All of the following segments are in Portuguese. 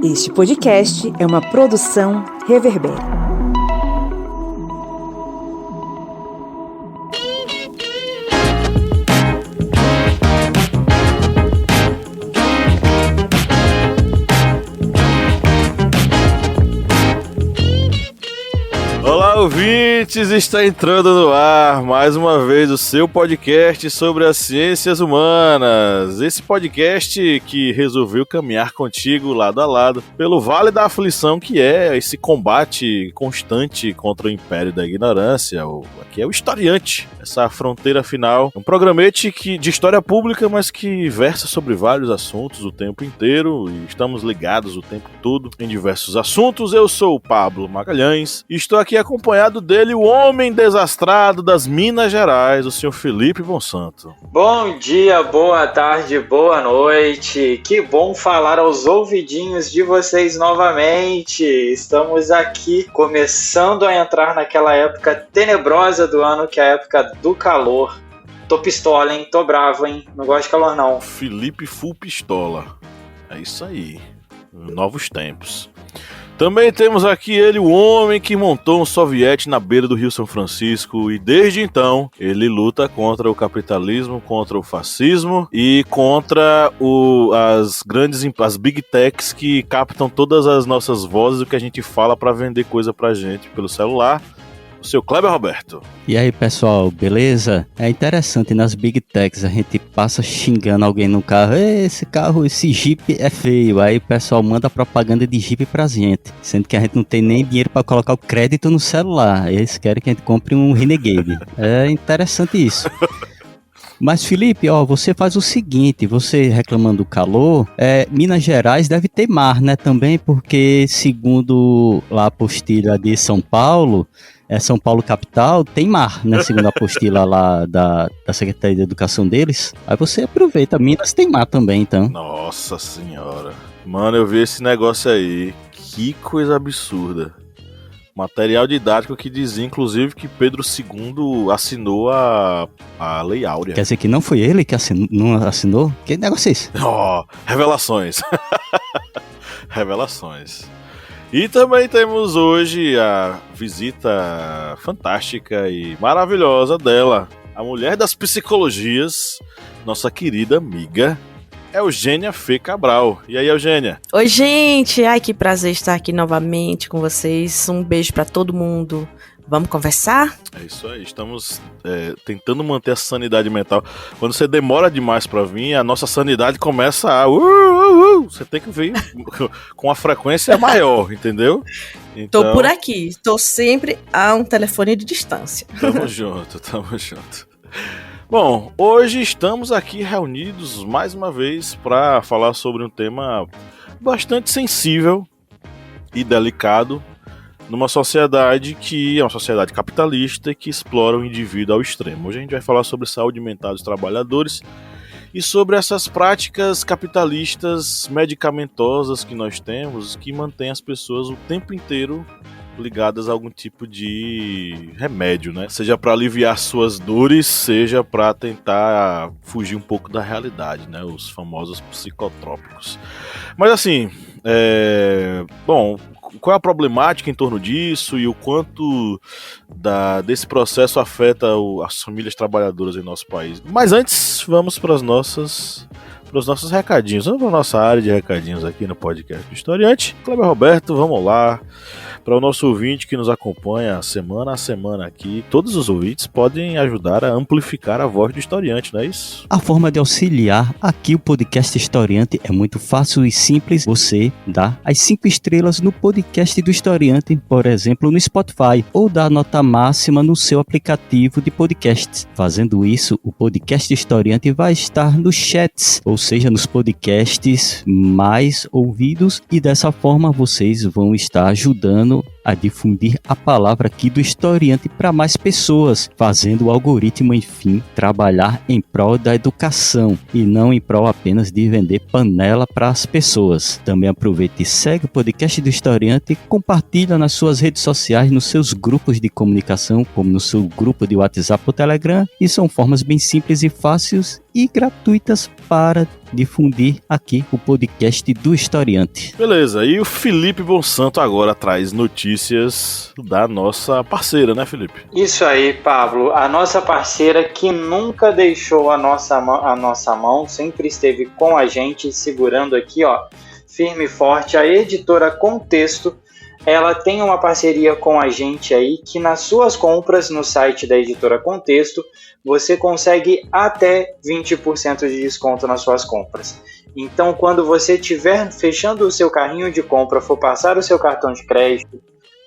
Este podcast é uma produção Reverber. Olá, ouvintes! Está entrando no ar mais uma vez o seu podcast sobre as ciências humanas. Esse podcast que resolveu caminhar contigo lado a lado pelo vale da aflição que é esse combate constante contra o império da ignorância. Aqui é o Historiante, essa fronteira final. Um programete de história pública, mas que versa sobre vários assuntos o tempo inteiro e estamos ligados o tempo todo em diversos assuntos. Eu sou o Pablo Magalhães e estou aqui acompanhado dele, o homem desastrado das Minas Gerais, o senhor Felipe Monsanto. Bom dia, boa tarde, boa noite. Que bom falar aos ouvidinhos de vocês novamente. Estamos aqui começando a entrar naquela época tenebrosa do ano, que é a época do calor. Tô pistola, hein? Tô bravo, hein? Não gosto de calor, não. Felipe Full Pistola. É isso aí. Novos tempos. Também temos aqui ele, o homem que montou um soviete na beira do Rio São Francisco e desde então ele luta contra o capitalismo, contra o fascismo e contra as big techs que captam todas as nossas vozes e o que a gente fala para vender coisa pra gente pelo celular. O seu Kleber Roberto. E aí, pessoal, beleza? É interessante, nas Big Techs a gente passa xingando alguém no carro. Esse Jeep é feio. Aí o pessoal manda propaganda de Jeep pra gente, sendo que a gente não tem nem dinheiro pra colocar o crédito no celular. Eles querem que a gente compre um Renegade. É interessante isso. Mas, Felipe, você faz o seguinte, você reclamando do calor, Minas Gerais deve ter mar, né, também, porque segundo lá a apostila de São Paulo, São Paulo capital, tem mar, né, segundo a apostila lá da Secretaria de Educação deles. Aí você aproveita, Minas tem mar também, então. Nossa senhora. Mano, eu vi esse negócio aí, que coisa absurda. Material didático que dizia, inclusive, que Pedro II assinou a Lei Áurea. Quer dizer que não foi ele que não assinou? Que negócio é esse? Revelações. Revelações. E também temos hoje a visita fantástica e maravilhosa dela, a mulher das psicologias, nossa querida amiga Eugênia Fê Cabral. E aí, Eugênia? Oi, gente! Ai, que prazer estar aqui novamente com vocês. Um beijo pra todo mundo. Vamos conversar? É isso aí, estamos tentando manter a sanidade mental. Quando você demora demais pra vir, a nossa sanidade começa a... Você tem que vir com a frequência maior, entendeu? Então, tô por aqui, tô sempre a um telefone de distância. Tamo junto, tamo junto. Bom, hoje estamos aqui reunidos mais uma vez para falar sobre um tema bastante sensível e delicado numa sociedade que é uma sociedade capitalista e que explora o indivíduo ao extremo. Hoje a gente vai falar sobre saúde mental dos trabalhadores e sobre essas práticas capitalistas medicamentosas que nós temos, que mantêm as pessoas o tempo inteiro ligadas a algum tipo de remédio, né? Seja para aliviar suas dores, seja para tentar fugir um pouco da realidade, né? Os famosos psicotrópicos. Mas assim, bom, qual é a problemática em torno disso e o quanto desse processo afeta as famílias trabalhadoras em nosso país? Mas antes, vamos para os nossos recadinhos. Vamos para a nossa área de recadinhos aqui no podcast do Historiante. Kleber Roberto, vamos lá. Para o nosso ouvinte que nos acompanha semana a semana aqui, todos os ouvintes podem ajudar a amplificar a voz do Historiante, não é isso? A forma de auxiliar aqui o podcast Historiante é muito fácil e simples. Você dá as 5 estrelas no podcast do Historiante, por exemplo, no Spotify, ou dá a nota máxima no seu aplicativo de podcasts. Fazendo isso, o podcast Historiante vai estar nos chats, ou seja, nos podcasts mais ouvidos, e dessa forma vocês vão estar ajudando a difundir a palavra aqui do Historiante para mais pessoas, fazendo o algoritmo, enfim, trabalhar em prol da educação e não em prol apenas de vender panela para as pessoas. Também aproveita e segue o podcast do Historiante, compartilha nas suas redes sociais, nos seus grupos de comunicação, como no seu grupo de WhatsApp ou Telegram, e são formas bem simples e fáceis e gratuitas para difundir aqui o podcast do Historiante. Beleza, e o Felipe Bonsanto agora traz notícias da nossa parceira, né, Felipe? Isso aí, Pablo. A nossa parceira que nunca deixou a nossa mão, sempre esteve com a gente, segurando aqui, ó, firme e forte, a editora Contexto. Ela tem uma parceria com a gente aí que nas suas compras no site da editora Contexto, você consegue até 20% de desconto nas suas compras. Então, quando você estiver fechando o seu carrinho de compra, for passar o seu cartão de crédito,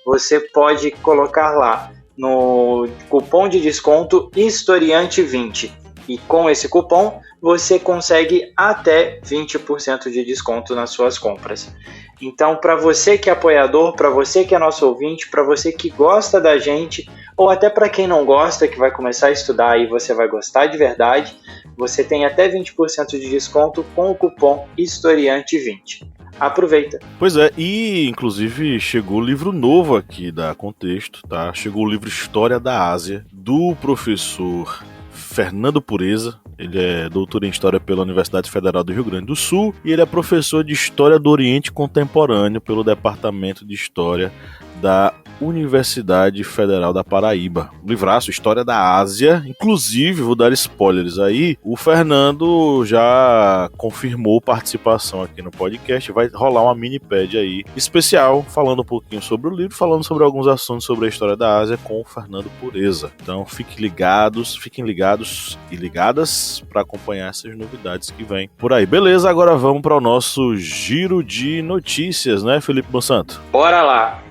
você pode colocar lá no cupom de desconto Historiante20. E com esse cupom, você consegue até 20% de desconto nas suas compras. Então, para você que é apoiador, para você que é nosso ouvinte, para você que gosta da gente, ou até para quem não gosta, que vai começar a estudar e você vai gostar de verdade, você tem até 20% de desconto com o cupom Historiante20. Aproveita. Pois é, e inclusive chegou livro novo aqui da Contexto, tá? Chegou o livro História da Ásia, do professor Fernando Pureza. Ele é doutor em História pela Universidade Federal do Rio Grande do Sul e ele é professor de História do Oriente Contemporâneo pelo Departamento de História da Universidade Federal da Paraíba. O livraço História da Ásia. Inclusive, vou dar spoilers aí, o Fernando já confirmou participação aqui no podcast. Vai rolar uma mini-pad aí especial, falando um pouquinho sobre o livro, falando sobre alguns assuntos sobre a história da Ásia com o Fernando Pureza. Então fiquem ligados e ligadas para acompanhar essas novidades que vêm por aí. Beleza, agora vamos para o nosso giro de notícias, né, Felipe Bonsanto? Bora lá!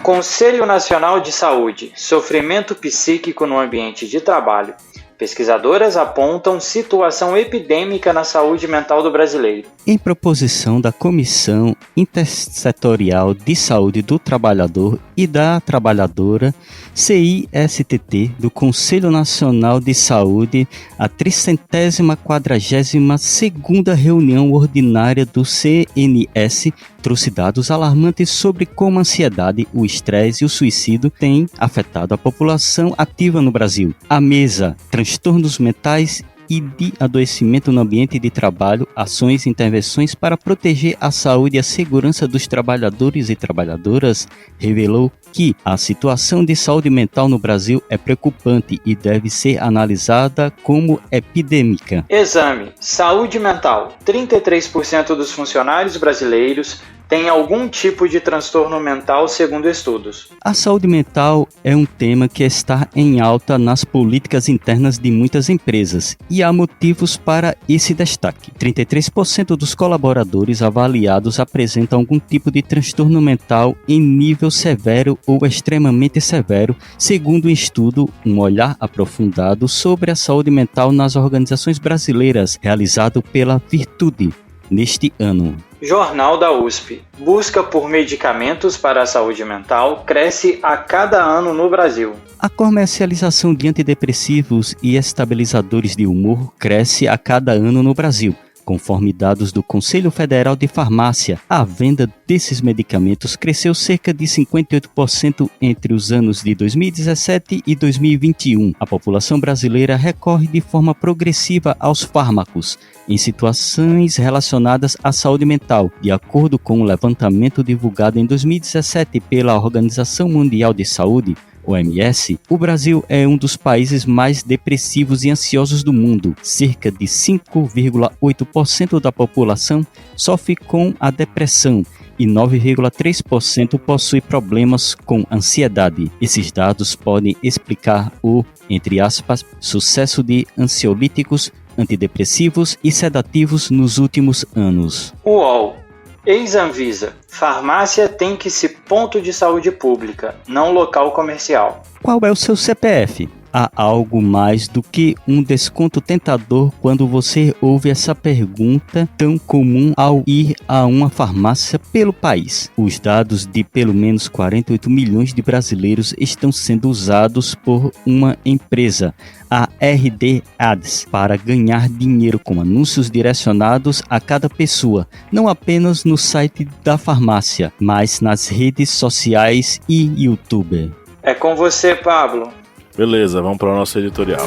Conselho Nacional de Saúde: sofrimento psíquico no ambiente de trabalho. Pesquisadoras apontam situação epidêmica na saúde mental do brasileiro. Em proposição da Comissão Intersetorial de Saúde do Trabalhador e da Trabalhadora, CISTT, do Conselho Nacional de Saúde, a 342ª reunião ordinária do CNS trouxe dados alarmantes sobre como a ansiedade, o estresse e o suicídio têm afetado a população ativa no Brasil. A mesa Transtornos Mentais e de Adoecimento no Ambiente de Trabalho, Ações e Intervenções para Proteger a Saúde e a Segurança dos Trabalhadores e Trabalhadoras, revelou que a situação de saúde mental no Brasil é preocupante e deve ser analisada como epidêmica. Exame: saúde mental. 33% dos funcionários brasileiros têm algum tipo de transtorno mental, segundo estudos. A saúde mental é um tema que está em alta nas políticas internas de muitas empresas e há motivos para esse destaque. 33% dos colaboradores avaliados apresentam algum tipo de transtorno mental em nível severo ou extremamente severo, segundo um estudo, um olhar aprofundado sobre a saúde mental nas organizações brasileiras, realizado pela Virtude neste ano. Jornal da USP: busca por medicamentos para a saúde mental cresce a cada ano no Brasil. A comercialização de antidepressivos e estabilizadores de humor cresce a cada ano no Brasil. Conforme dados do Conselho Federal de Farmácia, a venda desses medicamentos cresceu cerca de 58% entre os anos de 2017 e 2021. A população brasileira recorre de forma progressiva aos fármacos em situações relacionadas à saúde mental. De acordo com um levantamento divulgado em 2017 pela Organização Mundial de Saúde, OMS, o Brasil é um dos países mais depressivos e ansiosos do mundo. Cerca de 5,8% da população sofre com a depressão e 9,3% possui problemas com ansiedade. Esses dados podem explicar o, entre aspas, sucesso de ansiolíticos, antidepressivos e sedativos nos últimos anos. UOL: ex-Anvisa: farmácia tem que ser ponto de saúde pública, não local comercial. Qual é o seu CPF? Há algo mais do que um desconto tentador quando você ouve essa pergunta tão comum ao ir a uma farmácia pelo país. Os dados de pelo menos 48 milhões de brasileiros estão sendo usados por uma empresa, a RD Ads, para ganhar dinheiro com anúncios direcionados a cada pessoa, não apenas no site da farmácia, mas nas redes sociais e YouTube. É com você, Pablo. Beleza, vamos para o nosso editorial.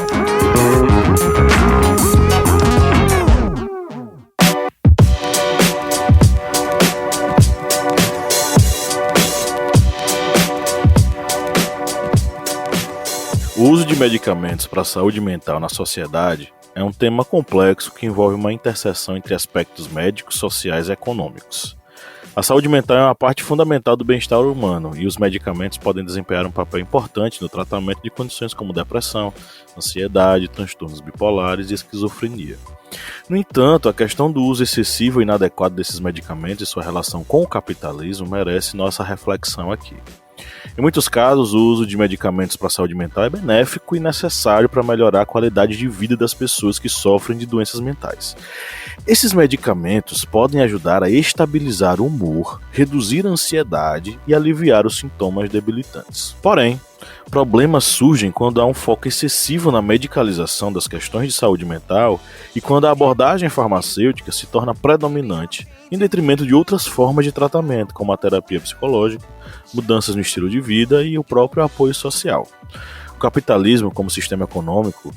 O uso de medicamentos para a saúde mental na sociedade é um tema complexo que envolve uma interseção entre aspectos médicos, sociais e econômicos. A saúde mental é uma parte fundamental do bem-estar humano e os medicamentos podem desempenhar um papel importante no tratamento de condições como depressão, ansiedade, transtornos bipolares e esquizofrenia. No entanto, a questão do uso excessivo e inadequado desses medicamentos e sua relação com o capitalismo merece nossa reflexão aqui. Em muitos casos, o uso de medicamentos para a saúde mental é benéfico e necessário para melhorar a qualidade de vida das pessoas que sofrem de doenças mentais. Esses medicamentos podem ajudar a estabilizar o humor, reduzir a ansiedade e aliviar os sintomas debilitantes. Porém, problemas surgem quando há um foco excessivo na medicalização das questões de saúde mental e quando a abordagem farmacêutica se torna predominante em detrimento de outras formas de tratamento, como a terapia psicológica, mudanças no estilo de vida e o próprio apoio social. O capitalismo, como sistema econômico,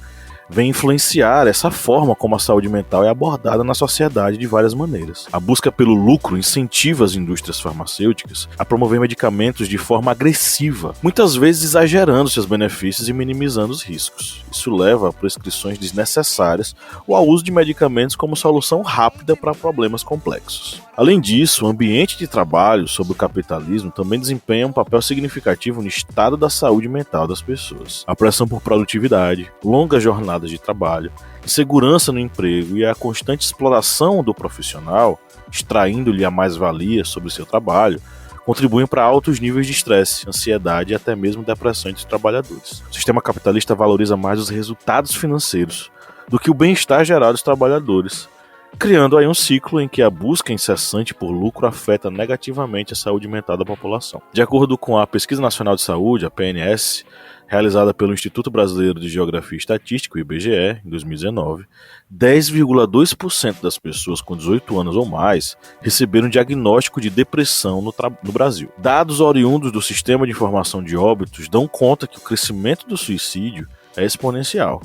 vem influenciar essa forma como a saúde mental é abordada na sociedade de várias maneiras. A busca pelo lucro incentiva as indústrias farmacêuticas a promover medicamentos de forma agressiva, muitas vezes exagerando seus benefícios e minimizando os riscos. Isso leva a prescrições desnecessárias ou ao uso de medicamentos como solução rápida para problemas complexos. Além disso, o ambiente de trabalho sob o capitalismo também desempenha um papel significativo no estado da saúde mental das pessoas. A pressão por produtividade, longas jornadas de trabalho, insegurança no emprego e a constante exploração do profissional, extraindo-lhe a mais-valia sobre o seu trabalho, contribuem para altos níveis de estresse, ansiedade e até mesmo depressão entre os trabalhadores. O sistema capitalista valoriza mais os resultados financeiros do que o bem-estar geral dos trabalhadores, criando aí um ciclo em que a busca incessante por lucro afeta negativamente a saúde mental da população. De acordo com a Pesquisa Nacional de Saúde, a PNS, realizada pelo Instituto Brasileiro de Geografia e Estatística, o IBGE, em 2019, 10,2% das pessoas com 18 anos ou mais receberam diagnóstico de depressão no Brasil. Dados oriundos do Sistema de Informação de Óbitos dão conta que o crescimento do suicídio é exponencial,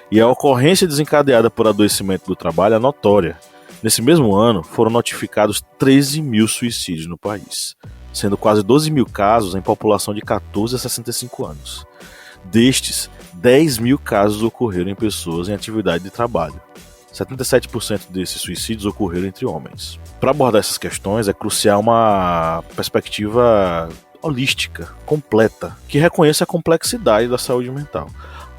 e a ocorrência desencadeada por adoecimento do trabalho é notória. Nesse mesmo ano, foram notificados 13 mil suicídios no país, sendo quase 12 mil casos em população de 14 a 65 anos. Destes, 10 mil casos ocorreram em pessoas em atividade de trabalho. 77% desses suicídios ocorreram entre homens. Para abordar essas questões, é crucial uma perspectiva holística, completa, que reconheça a complexidade da saúde mental.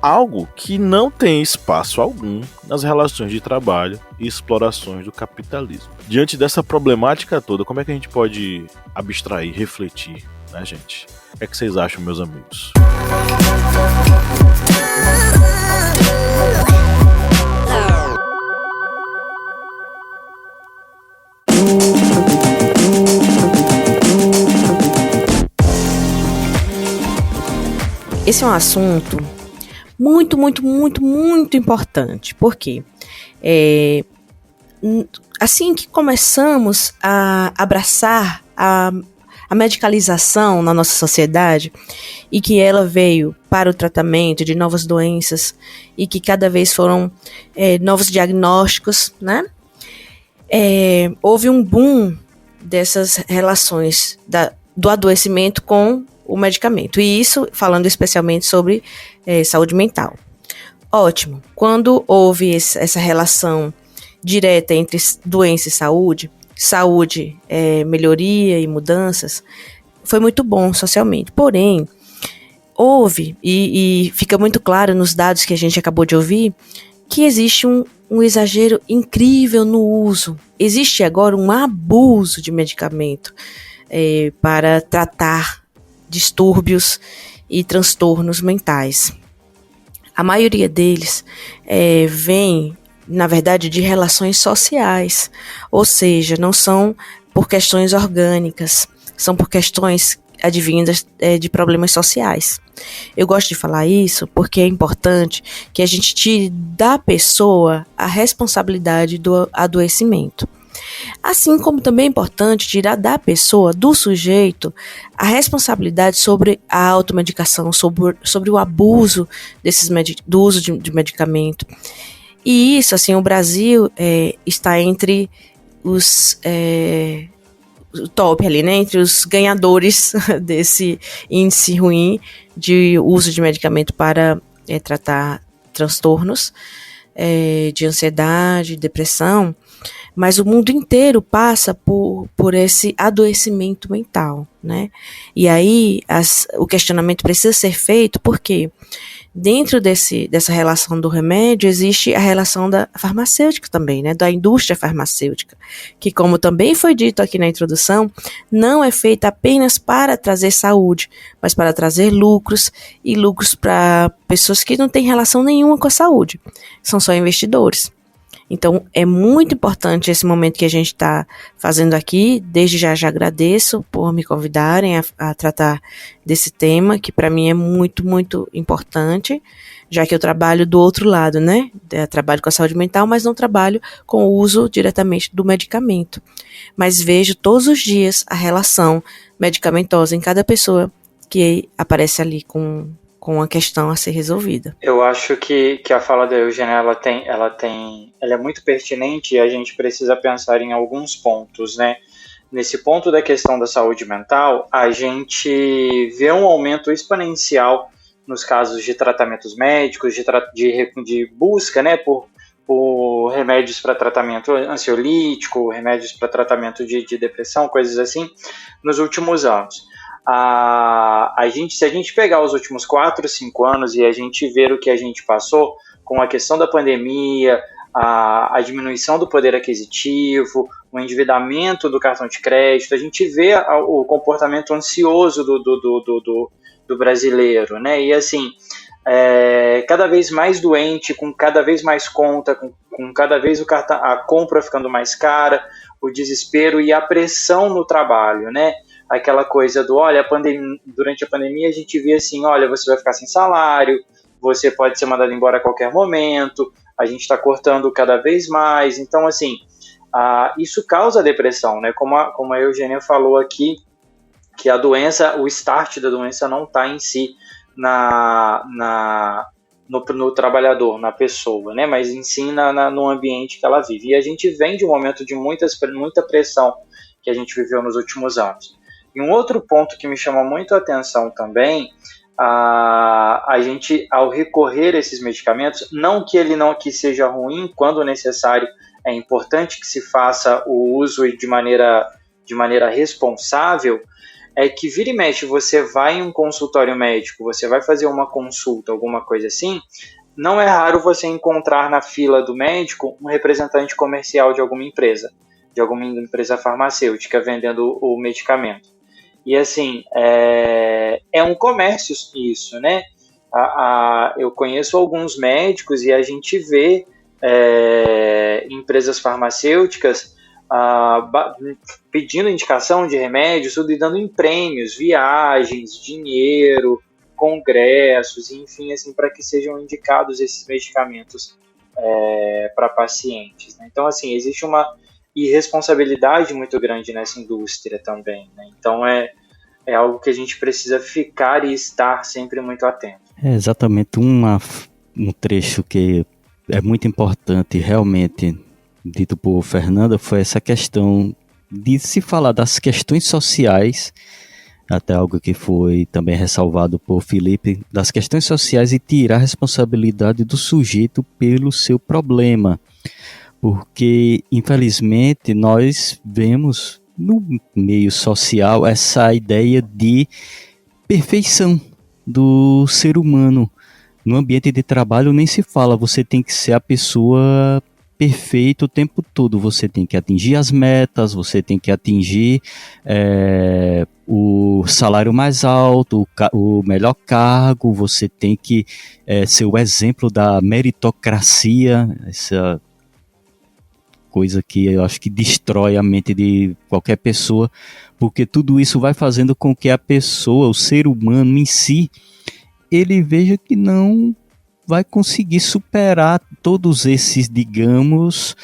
Algo que não tem espaço algum nas relações de trabalho e explorações do capitalismo. Diante dessa problemática toda, como é que a gente pode abstrair, refletir, né, gente? O que é que vocês acham, meus amigos? Esse é um assunto muito importante. Por quê? Assim que começamos a abraçar a medicalização na nossa sociedade e que ela veio para o tratamento de novas doenças e que cada vez foram novos diagnósticos, né? Houve um boom dessas relações do adoecimento com o medicamento, e isso falando especialmente sobre saúde mental. Ótimo, quando houve essa relação direta entre doença e saúde, melhoria e mudanças, foi muito bom socialmente. Porém, houve, e fica muito claro nos dados que a gente acabou de ouvir, que existe um exagero incrível no uso. Existe agora um abuso de medicamento para tratar distúrbios e transtornos mentais. A maioria deles vem, na verdade, de relações sociais, ou seja, não são por questões orgânicas, são por questões advindas de problemas sociais. Eu gosto de falar isso porque é importante que a gente tire da pessoa a responsabilidade do adoecimento. Assim como também é importante tirar da pessoa, do sujeito, a responsabilidade sobre a automedicação, sobre o abuso do uso de medicamento. E isso, assim, o Brasil está entre os o top ali, né, entre os ganhadores desse índice ruim de uso de medicamento para tratar transtornos de ansiedade, depressão, mas o mundo inteiro passa por esse adoecimento mental, né? E aí o questionamento precisa ser feito porque dentro dessa relação do remédio existe a relação da farmacêutica também, né? Da indústria farmacêutica, que, como também foi dito aqui na introdução, não é feita apenas para trazer saúde, mas para trazer lucros, e lucros para pessoas que não têm relação nenhuma com a saúde, são só investidores. Então, é muito importante esse momento que a gente está fazendo aqui. Desde já agradeço por me convidarem a tratar desse tema, que para mim é muito, muito importante, já que eu trabalho do outro lado, né? Eu trabalho com a saúde mental, mas não trabalho com o uso diretamente do medicamento. Mas vejo todos os dias a relação medicamentosa em cada pessoa que aparece ali com a questão a ser resolvida. Eu acho que a fala da Eugênia ela é muito pertinente e a gente precisa pensar em alguns pontos, né? Nesse ponto da questão da saúde mental, a gente vê um aumento exponencial nos casos de tratamentos médicos, de busca, né, por remédios para tratamento ansiolítico, remédios para tratamento de depressão, coisas assim, nos últimos anos. Se a gente pegar os últimos 4, 5 anos e a gente ver o que a gente passou com a questão da pandemia, a diminuição do poder aquisitivo, o endividamento do cartão de crédito, a gente vê o comportamento ansioso do brasileiro, né? E assim, cada vez mais doente, com cada vez mais conta, com cada vez a compra ficando mais cara, o desespero e a pressão no trabalho, né? Aquela coisa do, olha, durante a pandemia a gente via assim, olha, você vai ficar sem salário, você pode ser mandado embora a qualquer momento, a gente está cortando cada vez mais. Então, assim, isso causa depressão, né? Como a Eugênia falou aqui, que a doença, o start da doença não está em si no trabalhador, na pessoa, né? Mas em si no ambiente que ela vive. E a gente vem de um momento de muita pressão que a gente viveu nos últimos anos. E um outro ponto que me chama muito a atenção também, a gente, ao recorrer a esses medicamentos, não que seja ruim, quando necessário, é importante que se faça o uso de maneira responsável, é que vira e mexe, você vai em um consultório médico, você vai fazer uma consulta, alguma coisa assim, não é raro você encontrar na fila do médico um representante comercial de alguma empresa farmacêutica vendendo o medicamento. E assim, é um comércio isso, né? Eu conheço alguns médicos e a gente vê empresas farmacêuticas pedindo indicação de remédios, tudo, e dando em prêmios, viagens, dinheiro, congressos, enfim, assim, para que sejam indicados esses medicamentos para pacientes, né? Então, assim, existe uma irresponsabilidade muito grande nessa indústria também, né? Então é algo que a gente precisa ficar e estar sempre muito atento. Exatamente, um trecho que é muito importante realmente dito por Fernanda foi essa questão de se falar das questões sociais, até algo que foi também ressalvado por Felipe, das questões sociais e tirar a responsabilidade do sujeito pelo seu problema. Porque, infelizmente, nós vemos no meio social essa ideia de perfeição do ser humano. No ambiente de trabalho nem se fala, você tem que ser a pessoa perfeita o tempo todo, você tem que atingir as metas, você tem que atingir o salário mais alto, o melhor cargo, você tem que ser o exemplo da meritocracia, essa coisa que eu acho que destrói a mente de qualquer pessoa, porque tudo isso vai fazendo com que a pessoa, o ser humano em si, ele veja que não vai conseguir superar todos esses, digamos,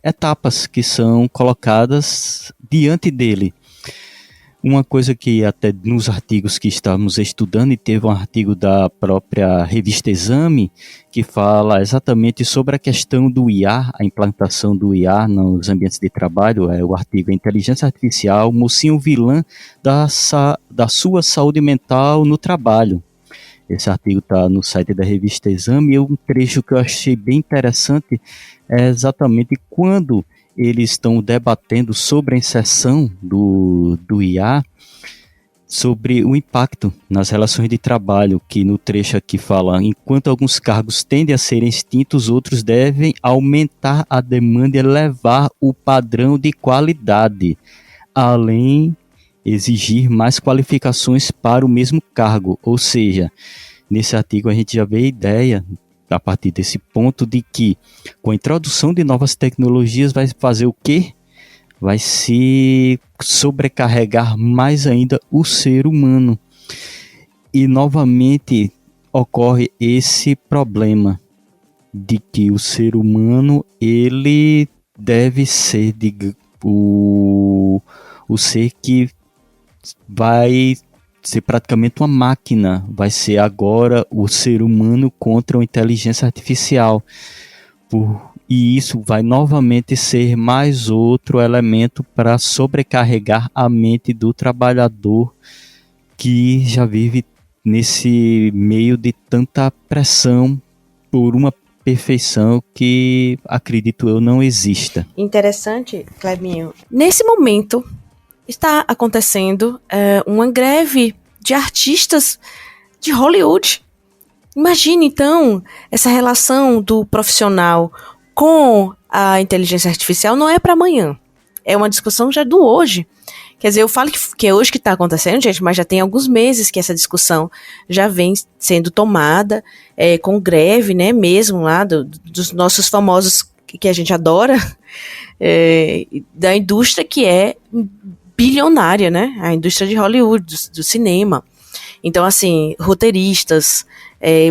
etapas que são colocadas diante dele. Uma coisa que até nos artigos que estávamos estudando, e teve um artigo da própria revista Exame, que fala exatamente sobre a questão do IA, a implantação do IA nos ambientes de trabalho, é o artigo Inteligência Artificial, mocinho vilã da sua saúde mental no trabalho. Esse artigo está no site da revista Exame, e um trecho que eu achei bem interessante é exatamente quando eles estão debatendo sobre a inserção do IA, sobre o impacto nas relações de trabalho, que no trecho aqui fala, enquanto alguns cargos tendem a serem extintos, outros devem aumentar a demanda e elevar o padrão de qualidade, além exigir mais qualificações para o mesmo cargo. Ou seja, nesse artigo a gente já vê a ideia, a partir desse ponto, de que com a introdução de novas tecnologias vai fazer o quê? Vai se sobrecarregar mais ainda o ser humano. E novamente ocorre esse problema de que o ser humano, ele deve ser o ser que vai ser praticamente uma máquina, vai ser agora o ser humano contra a inteligência artificial. E isso vai novamente ser mais outro elemento para sobrecarregar a mente do trabalhador, que já vive nesse meio de tanta pressão por uma perfeição que, acredito eu, não exista. Interessante, Clebinho. Nesse momento está acontecendo uma greve de artistas de Hollywood. Imagine, então, essa relação do profissional com a inteligência artificial não é para amanhã. É uma discussão já do hoje. Quer dizer, eu falo que é hoje que está acontecendo, gente, mas já tem alguns meses que essa discussão já vem sendo tomada, com greve, né, mesmo lá dos nossos famosos que a gente adora, da indústria que é bilionária, né? A indústria de Hollywood, do cinema. Então, assim, roteiristas,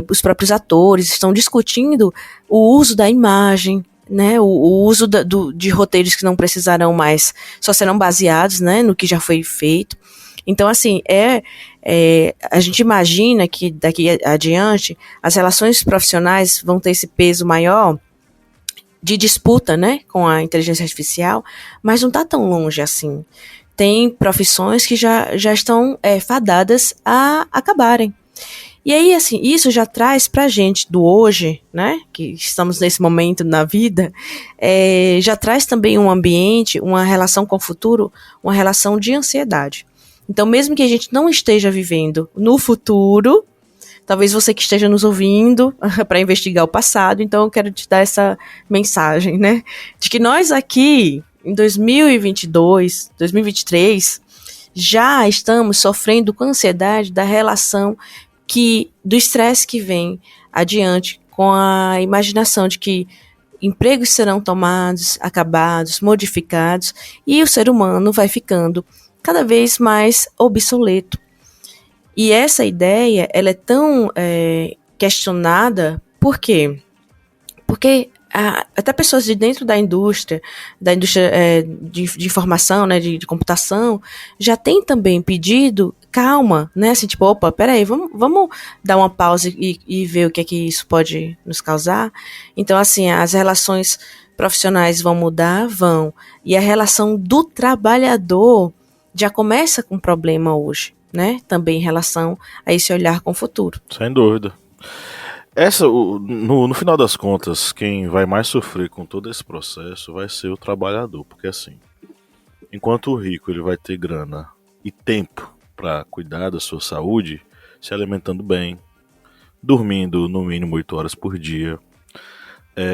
os próprios atores estão discutindo o uso da imagem, né? O uso de roteiros que não precisarão mais, só serão baseados, né, no que já foi feito. Então, assim, a gente imagina que daqui adiante as relações profissionais vão ter esse peso maior de disputa, né, com a inteligência artificial, mas não está tão longe assim. Tem profissões que já estão fadadas a acabarem. E aí, assim, isso já traz pra gente do hoje, né, que estamos nesse momento na vida, já traz também um ambiente, uma relação com o futuro, uma relação de ansiedade. Então, mesmo que a gente não esteja vivendo no futuro, talvez você que esteja nos ouvindo para investigar o passado, então eu quero te dar essa mensagem, né, de que nós aqui, em 2022, 2023, já estamos sofrendo com ansiedade da relação do estresse que vem adiante com a imaginação de que empregos serão tomados, acabados, modificados, e o ser humano vai ficando cada vez mais obsoleto. E essa ideia, ela é tão questionada, por quê? Porque até pessoas de dentro da indústria de informação, né, de computação, já tem também pedido calma, né, assim, tipo, opa, peraí, vamos dar uma pausa e ver o que é que isso pode nos causar. Então, assim, as relações profissionais vão mudar, e a relação do trabalhador já começa com problema hoje, né, também em relação a esse olhar com o futuro. Sem dúvida. No final das contas, quem vai mais sofrer com todo esse processo vai ser o trabalhador, porque assim, enquanto o rico ele vai ter grana e tempo para cuidar da sua saúde, se alimentando bem, dormindo no mínimo 8 horas por dia,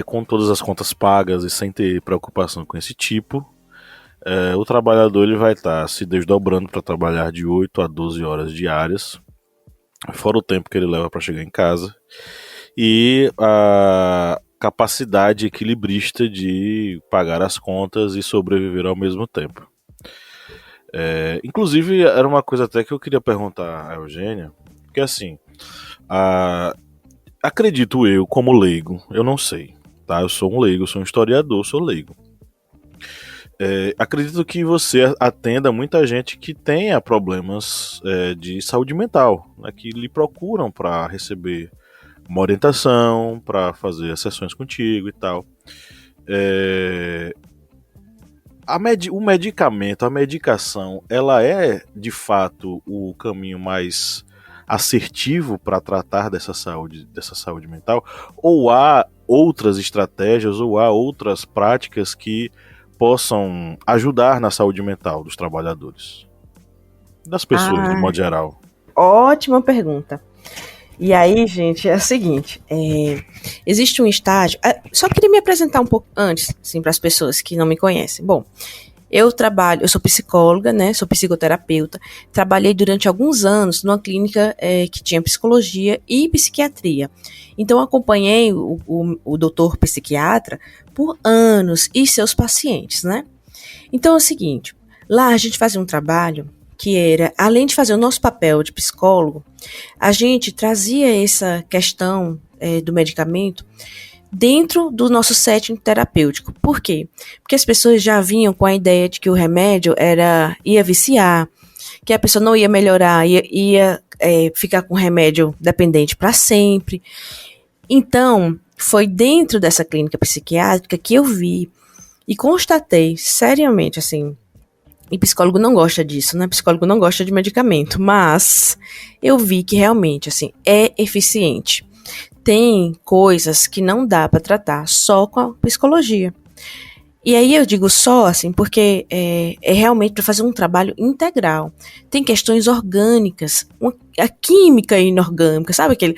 com todas as contas pagas e sem ter preocupação com esse tipo, o trabalhador ele vai estar se desdobrando para trabalhar de 8 a 12 horas diárias, fora o tempo que ele leva para chegar em casa, e a capacidade equilibrista de pagar as contas e sobreviver ao mesmo tempo. Inclusive, era uma coisa até que eu queria perguntar a Eugênia, porque assim, acredito eu, como leigo, eu não sei, tá? Eu sou um leigo, eu sou um historiador, sou leigo. Acredito que você atenda muita gente que tenha problemas de saúde mental, né, que lhe procuram para receber uma orientação, para fazer as sessões contigo e tal. O medicamento, a medicação, ela é de fato o caminho mais assertivo para tratar dessa saúde mental? Ou há outras estratégias, ou há outras práticas que possam ajudar na saúde mental dos trabalhadores? Das pessoas, de modo geral. Ótima pergunta. E aí, gente, é o seguinte, existe um estágio... Só queria me apresentar um pouco antes, assim, para as pessoas que não me conhecem. Bom, eu sou psicóloga, né, sou psicoterapeuta, trabalhei durante alguns anos numa clínica que tinha psicologia e psiquiatria. Então, acompanhei o doutor psiquiatra por anos e seus pacientes, né? Então, é o seguinte, lá a gente fazia um trabalho que era, além de fazer o nosso papel de psicólogo, a gente trazia essa questão do medicamento dentro do nosso setting terapêutico. Por quê? Porque as pessoas já vinham com a ideia de que o remédio ia viciar, que a pessoa não ia melhorar, ia ficar com o remédio dependente para sempre. Então, foi dentro dessa clínica psiquiátrica que eu vi e constatei seriamente, assim, e psicólogo não gosta disso, né? Psicólogo não gosta de medicamento, mas eu vi que realmente, assim, é eficiente. Tem coisas que não dá para tratar só com a psicologia. E aí eu digo só, assim, porque é realmente para fazer um trabalho integral. Tem questões orgânicas, a química inorgânica, sabe aquele...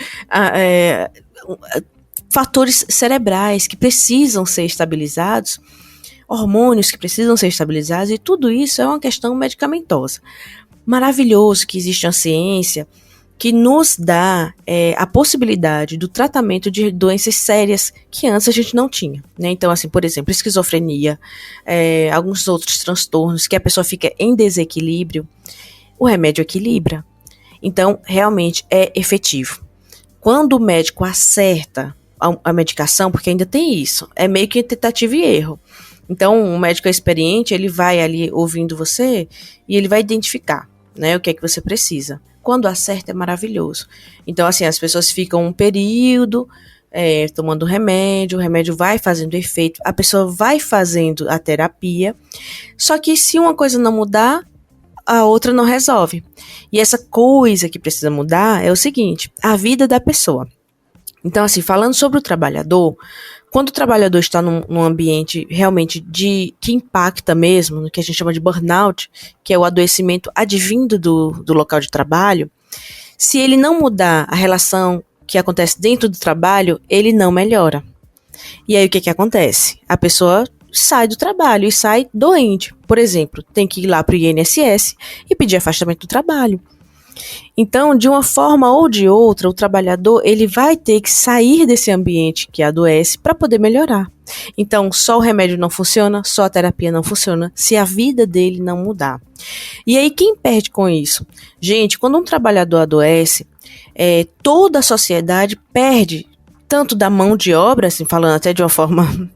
fatores cerebrais que precisam ser estabilizados, hormônios que precisam ser estabilizados, e tudo isso é uma questão medicamentosa. Maravilhoso que existe uma ciência que nos dá a possibilidade do tratamento de doenças sérias que antes a gente não tinha, né? Então, assim, por exemplo, esquizofrenia, alguns outros transtornos que a pessoa fica em desequilíbrio, o remédio equilibra. Então, realmente é efetivo. Quando o médico acerta a medicação, porque ainda tem isso, é meio que tentativa e erro. Então, um médico experiente, ele vai ali ouvindo você e ele vai identificar, né, o que é que você precisa. Quando acerta, é maravilhoso. Então, assim, as pessoas ficam um período tomando remédio, o remédio vai fazendo efeito, a pessoa vai fazendo a terapia, só que se uma coisa não mudar, a outra não resolve. E essa coisa que precisa mudar é o seguinte, a vida da pessoa. Então, assim, falando sobre o trabalhador, quando o trabalhador está num ambiente realmente que impacta mesmo, no que a gente chama de burnout, que é o adoecimento advindo do local de trabalho, se ele não mudar a relação que acontece dentro do trabalho, ele não melhora. E aí o que acontece? A pessoa sai do trabalho e sai doente. Por exemplo, tem que ir lá para o INSS e pedir afastamento do trabalho. Então, de uma forma ou de outra, o trabalhador ele vai ter que sair desse ambiente que adoece para poder melhorar. Então, só o remédio não funciona, só a terapia não funciona, se a vida dele não mudar. E aí, quem perde com isso? Gente, quando um trabalhador adoece, toda a sociedade perde, tanto da mão de obra, assim, falando até de uma forma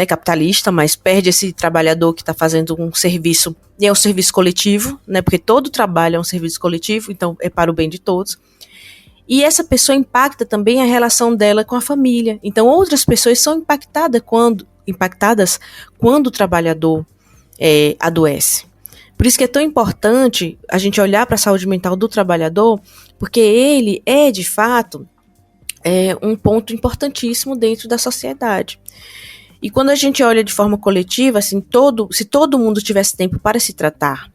capitalista, mas perde esse trabalhador que está fazendo um serviço, e é um serviço coletivo, né, porque todo trabalho é um serviço coletivo, então é para o bem de todos. E essa pessoa impacta também a relação dela com a família. Então outras pessoas são impactadas quando o trabalhador adoece. Por isso que é tão importante a gente olhar para a saúde mental do trabalhador, porque ele é, de fato, um ponto importantíssimo dentro da sociedade. E quando a gente olha de forma coletiva, assim, se todo mundo tivesse tempo para se tratar,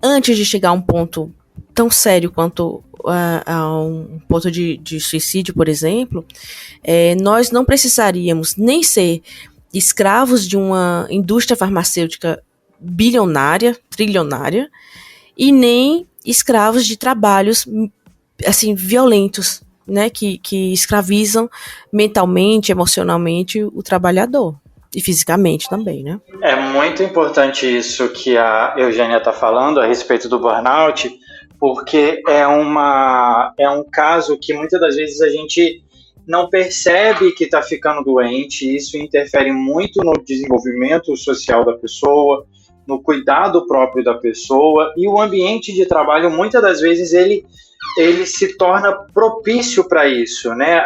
antes de chegar a um ponto tão sério quanto a um ponto de suicídio, por exemplo, nós não precisaríamos nem ser escravos de uma indústria farmacêutica bilionária, trilionária, e nem escravos de trabalhos assim, violentos, né, que escravizam mentalmente, emocionalmente o trabalhador. E fisicamente também, né? É muito importante isso que a Eugênia está falando a respeito do burnout, porque é um caso que muitas das vezes a gente não percebe que está ficando doente. Isso interfere muito no desenvolvimento social da pessoa, no cuidado próprio da pessoa, e o ambiente de trabalho, muitas das vezes, ele se torna propício para isso, né?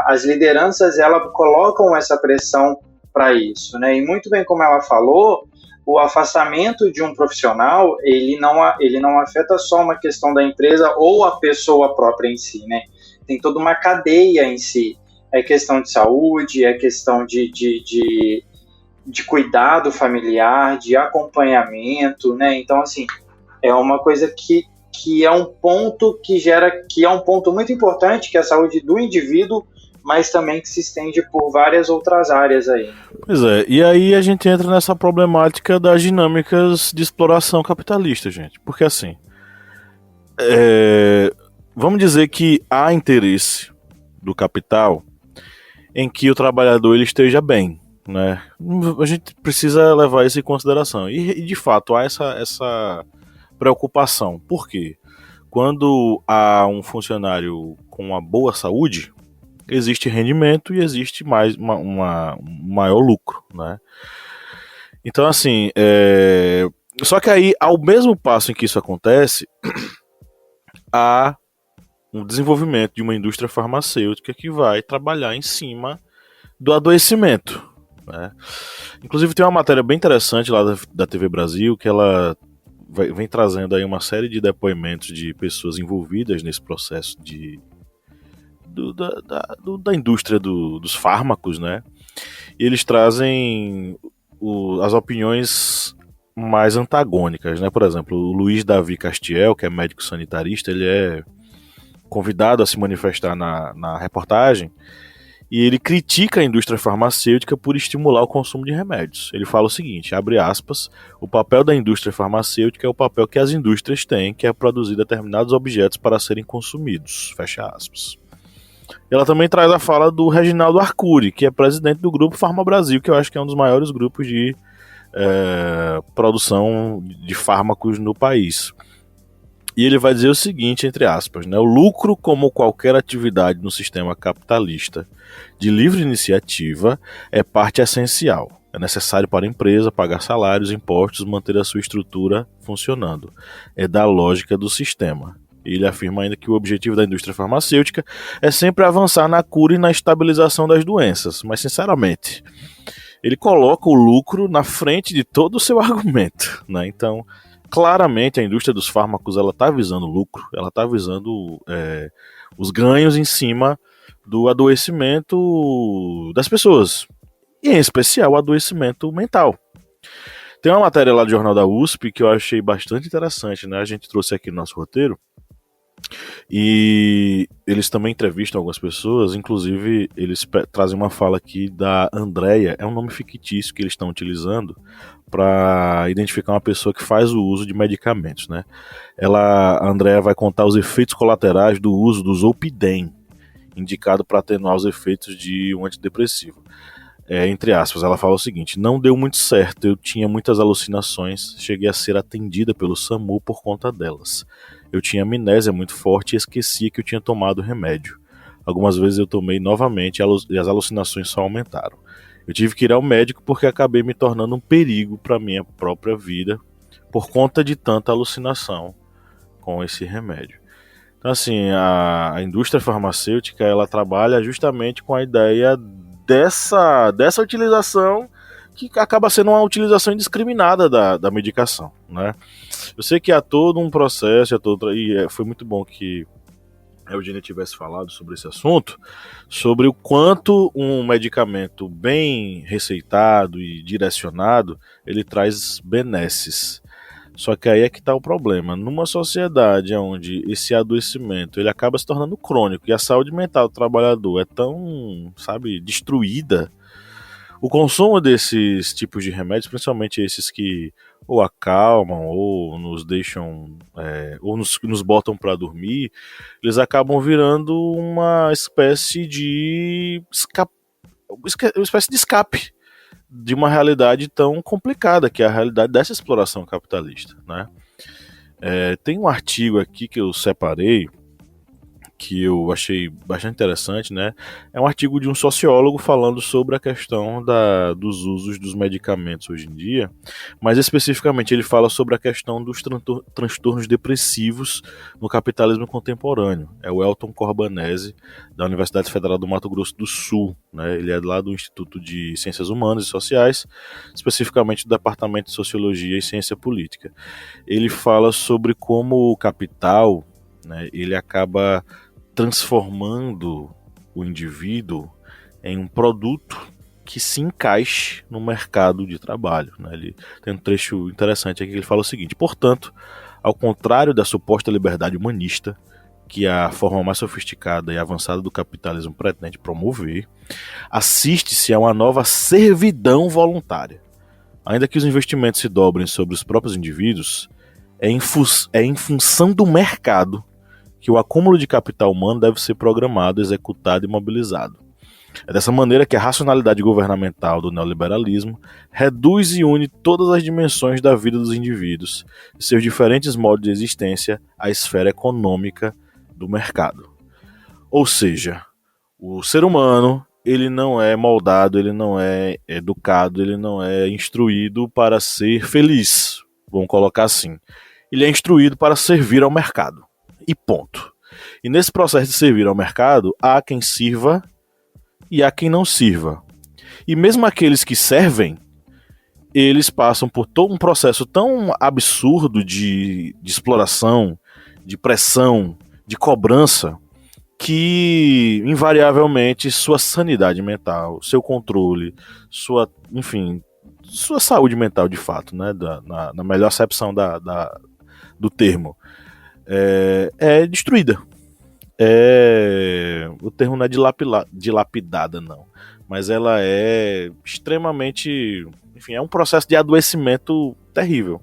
As lideranças, elas colocam essa pressão para isso, né? E muito bem como ela falou, o afastamento de um profissional, ele não afeta só uma questão da empresa ou a pessoa própria em si, né? Tem toda uma cadeia em si. É questão de saúde, é questão de cuidado familiar, de acompanhamento, né? Então, assim, é uma coisa que é um ponto que é um ponto muito importante, que é a saúde do indivíduo, mas também que se estende por várias outras áreas aí. Pois é, e aí a gente entra nessa problemática das dinâmicas de exploração capitalista, gente. Porque assim, vamos dizer que há interesse do capital em que o trabalhador ele esteja bem, né? A gente precisa levar isso em consideração. E de fato há essa preocupação. Por quê? Quando há um funcionário com uma boa saúde, existe rendimento e existe mais maior lucro, né? Então, assim, só que aí, ao mesmo passo em que isso acontece, há um desenvolvimento de uma indústria farmacêutica que vai trabalhar em cima do adoecimento, né? Inclusive tem uma matéria bem interessante lá da TV Brasil, que ela vem trazendo aí uma série de depoimentos de pessoas envolvidas nesse processo da indústria dos fármacos, né? E eles trazem as opiniões mais antagônicas, né? Por exemplo, o Luiz Davi Castiel, que é médico sanitarista, ele é convidado a se manifestar na reportagem, e ele critica a indústria farmacêutica por estimular o consumo de remédios. Ele fala o seguinte, abre aspas, o papel da indústria farmacêutica é o papel que as indústrias têm, que é produzir determinados objetos para serem consumidos, fecha aspas. Ela também traz a fala do Reginaldo Arcuri, que é presidente do grupo Farma Brasil, que eu acho que é um dos maiores grupos de produção de fármacos no país. E ele vai dizer o seguinte, entre aspas, né? O lucro, como qualquer atividade no sistema capitalista de livre iniciativa, é parte essencial. É necessário para a empresa pagar salários, impostos, manter a sua estrutura funcionando. É da lógica do sistema. Ele afirma ainda que o objetivo da indústria farmacêutica é sempre avançar na cura e na estabilização das doenças. Mas, sinceramente, ele coloca o lucro na frente de todo o seu argumento, né? Então, claramente, a indústria dos fármacos está visando lucro, ela está visando os ganhos em cima do adoecimento das pessoas, e em especial o adoecimento mental. Tem uma matéria lá do Jornal da USP que eu achei bastante interessante, né? A gente trouxe aqui no nosso roteiro, e eles também entrevistam algumas pessoas, inclusive eles trazem uma fala aqui da Andrea, é um nome fictício que eles estão utilizando para identificar uma pessoa que faz o uso de medicamentos, né? A Andrea vai contar os efeitos colaterais do uso do Zolpidem, indicado para atenuar os efeitos de um antidepressivo. Entre aspas, ela fala o seguinte: não deu muito certo, eu tinha muitas alucinações, cheguei a ser atendida pelo SAMU por conta delas. Eu tinha amnésia muito forte e esquecia que eu tinha tomado remédio. Algumas vezes eu tomei novamente e as alucinações só aumentaram. Eu tive que ir ao médico porque acabei me tornando um perigo para minha própria vida por conta de tanta alucinação com esse remédio. Então, assim, a indústria farmacêutica, ela trabalha justamente com a ideia dessa utilização que acaba sendo uma utilização indiscriminada da medicação, né? Eu sei que há todo um processo, e foi muito bom que a Eugênia tivesse falado sobre esse assunto, sobre o quanto um medicamento bem receitado e direcionado, ele traz benesses. Só que aí é que está o problema. Numa sociedade onde esse adoecimento ele acaba se tornando crônico e a saúde mental do trabalhador é tão, destruída, o consumo desses tipos de remédios, principalmente esses que ou acalmam, ou nos deixam, ou nos botam para dormir, eles acabam virando uma espécie de escape de uma realidade tão complicada, que é a realidade dessa exploração capitalista, né? Tem um artigo aqui que eu separei, que eu achei bastante interessante, né? É um artigo de um sociólogo falando sobre a questão dos usos dos medicamentos hoje em dia, mas especificamente ele fala sobre a questão dos transtornos depressivos no capitalismo contemporâneo. É o Elton Corbanese, da Universidade Federal do Mato Grosso do Sul, né? Ele é lá do Instituto de Ciências Humanas e Sociais, especificamente do Departamento de Sociologia e Ciência Política. Ele fala sobre como o capital, né, ele acaba transformando o indivíduo em um produto que se encaixe no mercado de trabalho, né? Ele tem um trecho interessante aqui que ele fala o seguinte: portanto, ao contrário da suposta liberdade humanista, que é a forma mais sofisticada e avançada do capitalismo pretende promover, assiste-se a uma nova servidão voluntária. Ainda que os investimentos se dobrem sobre os próprios indivíduos, é em função do mercado que o acúmulo de capital humano deve ser programado, executado e mobilizado. É dessa maneira que a racionalidade governamental do neoliberalismo reduz e une todas as dimensões da vida dos indivíduos e seus diferentes modos de existência à esfera econômica do mercado. Ou seja, o ser humano, ele não é moldado, ele não é educado, ele não é instruído para ser feliz, vamos colocar assim. Ele é instruído para servir ao mercado. E ponto. E nesse processo de servir ao mercado, há quem sirva e há quem não sirva. E mesmo aqueles que servem, eles passam por todo um processo tão absurdo de exploração, de pressão, de cobrança, que invariavelmente sua sanidade mental, seu controle, sua saúde mental de fato, né, na melhor acepção do termo, é destruída. O termo não é dilapidada, não, mas ela é extremamente, enfim, é um processo de adoecimento terrível.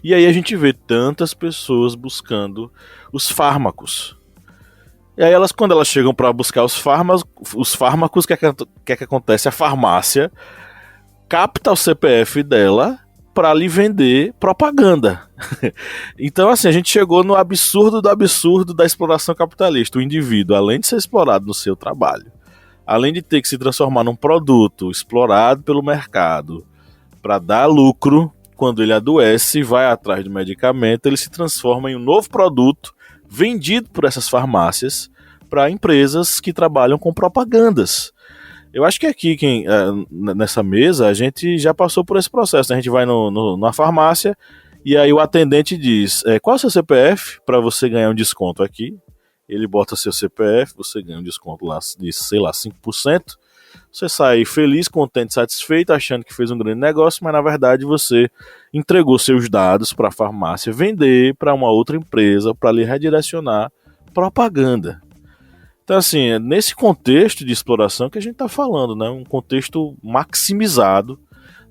E aí a gente vê tantas pessoas buscando os fármacos. E aí quando elas chegam para buscar os fármacos, o que acontece? A farmácia capta o CPF dela para lhe vender propaganda. Então, assim, a gente chegou no absurdo do absurdo da exploração capitalista. O indivíduo, além de ser explorado no seu trabalho, além de ter que se transformar num produto explorado pelo mercado para dar lucro, quando ele adoece e vai atrás de medicamento, ele se transforma em um novo produto vendido por essas farmácias para empresas que trabalham com propagandas. Eu acho que aqui, nessa mesa, a gente já passou por esse processo, né? A gente vai na farmácia e aí o atendente diz: qual é o seu CPF para você ganhar um desconto aqui? Ele bota seu CPF, você ganha um desconto lá de, 5%. Você sai feliz, contente, satisfeito, achando que fez um grande negócio, mas na verdade você entregou seus dados para a farmácia vender para uma outra empresa para lhe redirecionar propaganda. Então, assim, é nesse contexto de exploração que a gente está falando, né? Um contexto maximizado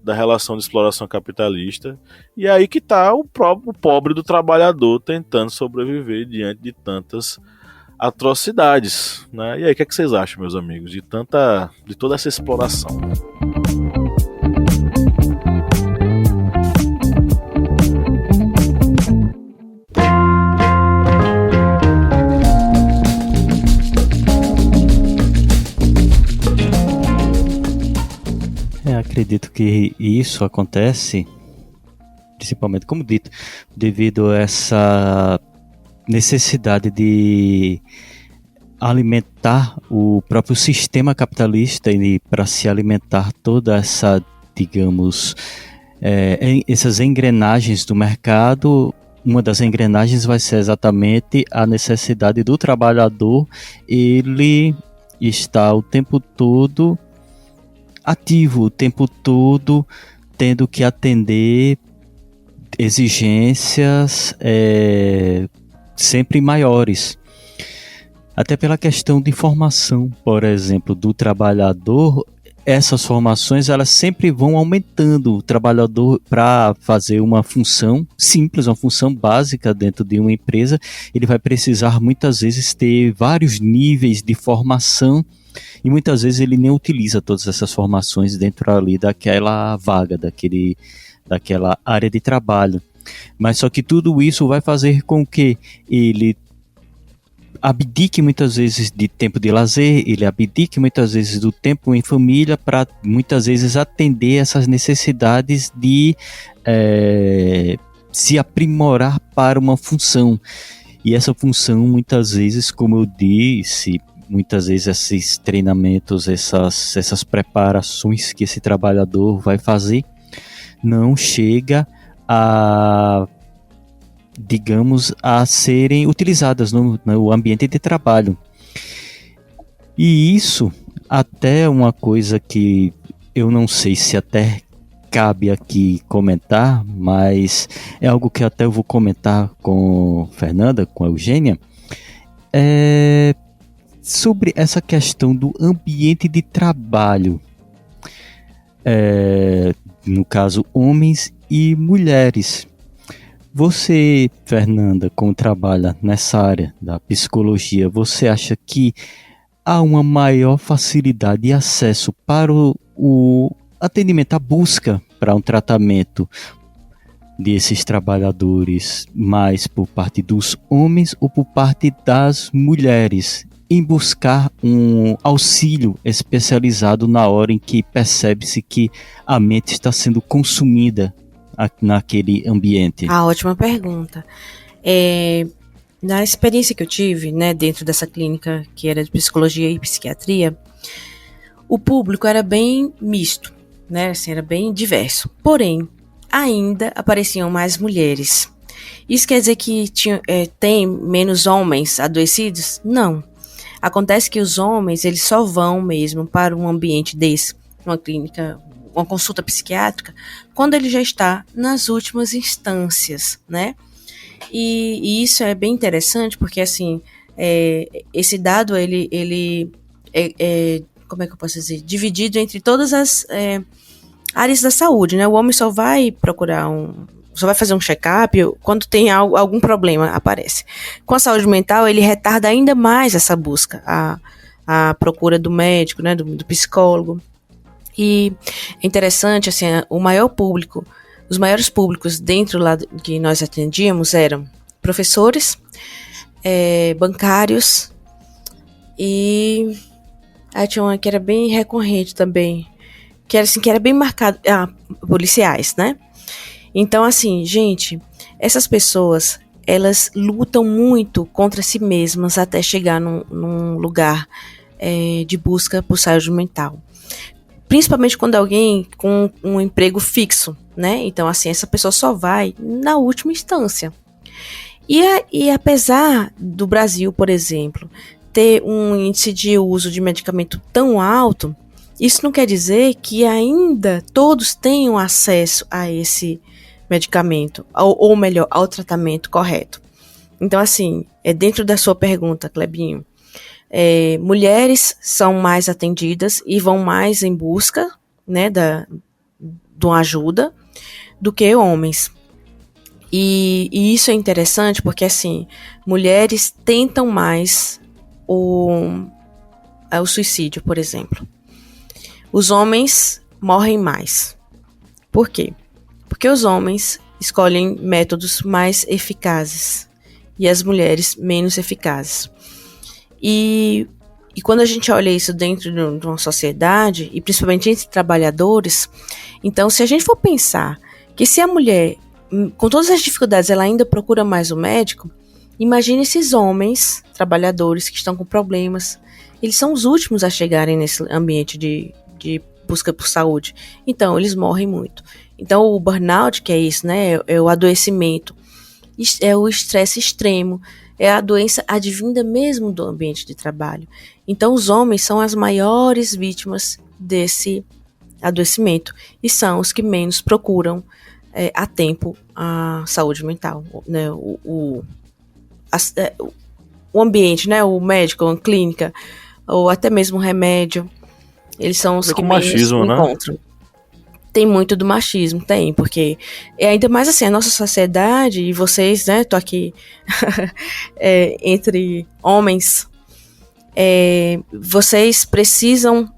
da relação de exploração capitalista. E aí que está o pobre do trabalhador tentando sobreviver diante de tantas atrocidades, né? E aí, o que é que vocês acham, meus amigos, de toda essa exploração? Acredito que isso acontece, principalmente, como dito, devido a essa necessidade de alimentar o próprio sistema capitalista e para se alimentar toda essa, digamos, essas engrenagens do mercado. Uma das engrenagens vai ser exatamente a necessidade do trabalhador, ele está o tempo todo ativo, o tempo todo tendo que atender exigências sempre maiores. Até pela questão de formação, por exemplo, do trabalhador, essas formações elas sempre vão aumentando. O trabalhador, para fazer uma função simples, uma função básica dentro de uma empresa, ele vai precisar muitas vezes ter vários níveis de formação e muitas vezes ele nem utiliza todas essas formações dentro ali daquela vaga, daquela área de trabalho. Mas só que tudo isso vai fazer com que ele abdique muitas vezes de tempo de lazer, ele abdique muitas vezes do tempo em família para muitas vezes atender essas necessidades de se aprimorar para uma função. E essa função muitas vezes, como eu disse, muitas vezes esses treinamentos, essas preparações que esse trabalhador vai fazer, não chega a, digamos, a serem utilizadas no ambiente de trabalho. E isso até uma coisa que eu não sei se até cabe aqui comentar, mas é algo que até eu vou comentar com Fernanda, com a Eugênia, sobre essa questão do ambiente de trabalho. No caso, homens e mulheres. Você, Fernanda, como trabalha nessa área da psicologia, você acha que há uma maior facilidade e acesso para o atendimento, a busca para um tratamento desses trabalhadores mais por parte dos homens ou por parte das mulheres, em buscar um auxílio especializado na hora em que percebe-se que a mente está sendo consumida naquele ambiente? Ótima pergunta. Na experiência que eu tive, né, dentro dessa clínica que era de psicologia e psiquiatria, o público era bem misto, né, assim, era bem diverso. Porém, ainda apareciam mais mulheres. Isso quer dizer que tem menos homens adoecidos? Não. Acontece que os homens, eles só vão mesmo para um ambiente desse, uma clínica, uma consulta psiquiátrica, quando ele já está nas últimas instâncias, né? E isso é bem interessante, porque, assim, esse dado, ele como é que eu posso dizer? Dividido entre todas as áreas da saúde, né? O homem só vai procurar só vai fazer um check-up quando tem algum problema aparece. Com a saúde mental, ele retarda ainda mais essa busca, a procura do médico, né, do psicólogo. E é interessante, assim, os maiores públicos dentro lá que nós atendíamos eram professores, bancários, e aí tinha uma que era bem recorrente também, que era bem marcado, policiais, né? Então, assim, gente, essas pessoas, elas lutam muito contra si mesmas até chegar num lugar de busca por saúde mental. Principalmente quando alguém com um emprego fixo, né? Então, assim, essa pessoa só vai na última instância. E apesar do Brasil, por exemplo, ter um índice de uso de medicamento tão alto, isso não quer dizer que ainda todos tenham acesso a esse medicamento, ou melhor, ao tratamento correto. Então, assim, dentro da sua pergunta, Clebinho, mulheres são mais atendidas e vão mais em busca, né, de uma ajuda do que homens. E isso é interessante porque, assim, mulheres tentam mais o suicídio, por exemplo. Os homens morrem mais. Por quê? Porque os homens escolhem métodos mais eficazes e as mulheres menos eficazes. E quando a gente olha isso dentro de uma sociedade, e principalmente entre trabalhadores, então se a gente for pensar que se a mulher, com todas as dificuldades, ela ainda procura mais o médico, imagine esses homens trabalhadores que estão com problemas, eles são os últimos a chegarem nesse ambiente de busca por saúde. Então, eles morrem muito. Então, o burnout, que é isso, né? É o adoecimento, é o estresse extremo, é a doença advinda mesmo do ambiente de trabalho. Então, os homens são as maiores vítimas desse adoecimento e são os que menos procuram a tempo a saúde mental, né? O ambiente, né? O médico, a clínica, ou até mesmo o remédio. Eles são os que menos encontram. Né? Tem muito do machismo, tem, porque ainda mais assim, a nossa sociedade, e vocês, né, tô aqui entre homens, vocês precisam,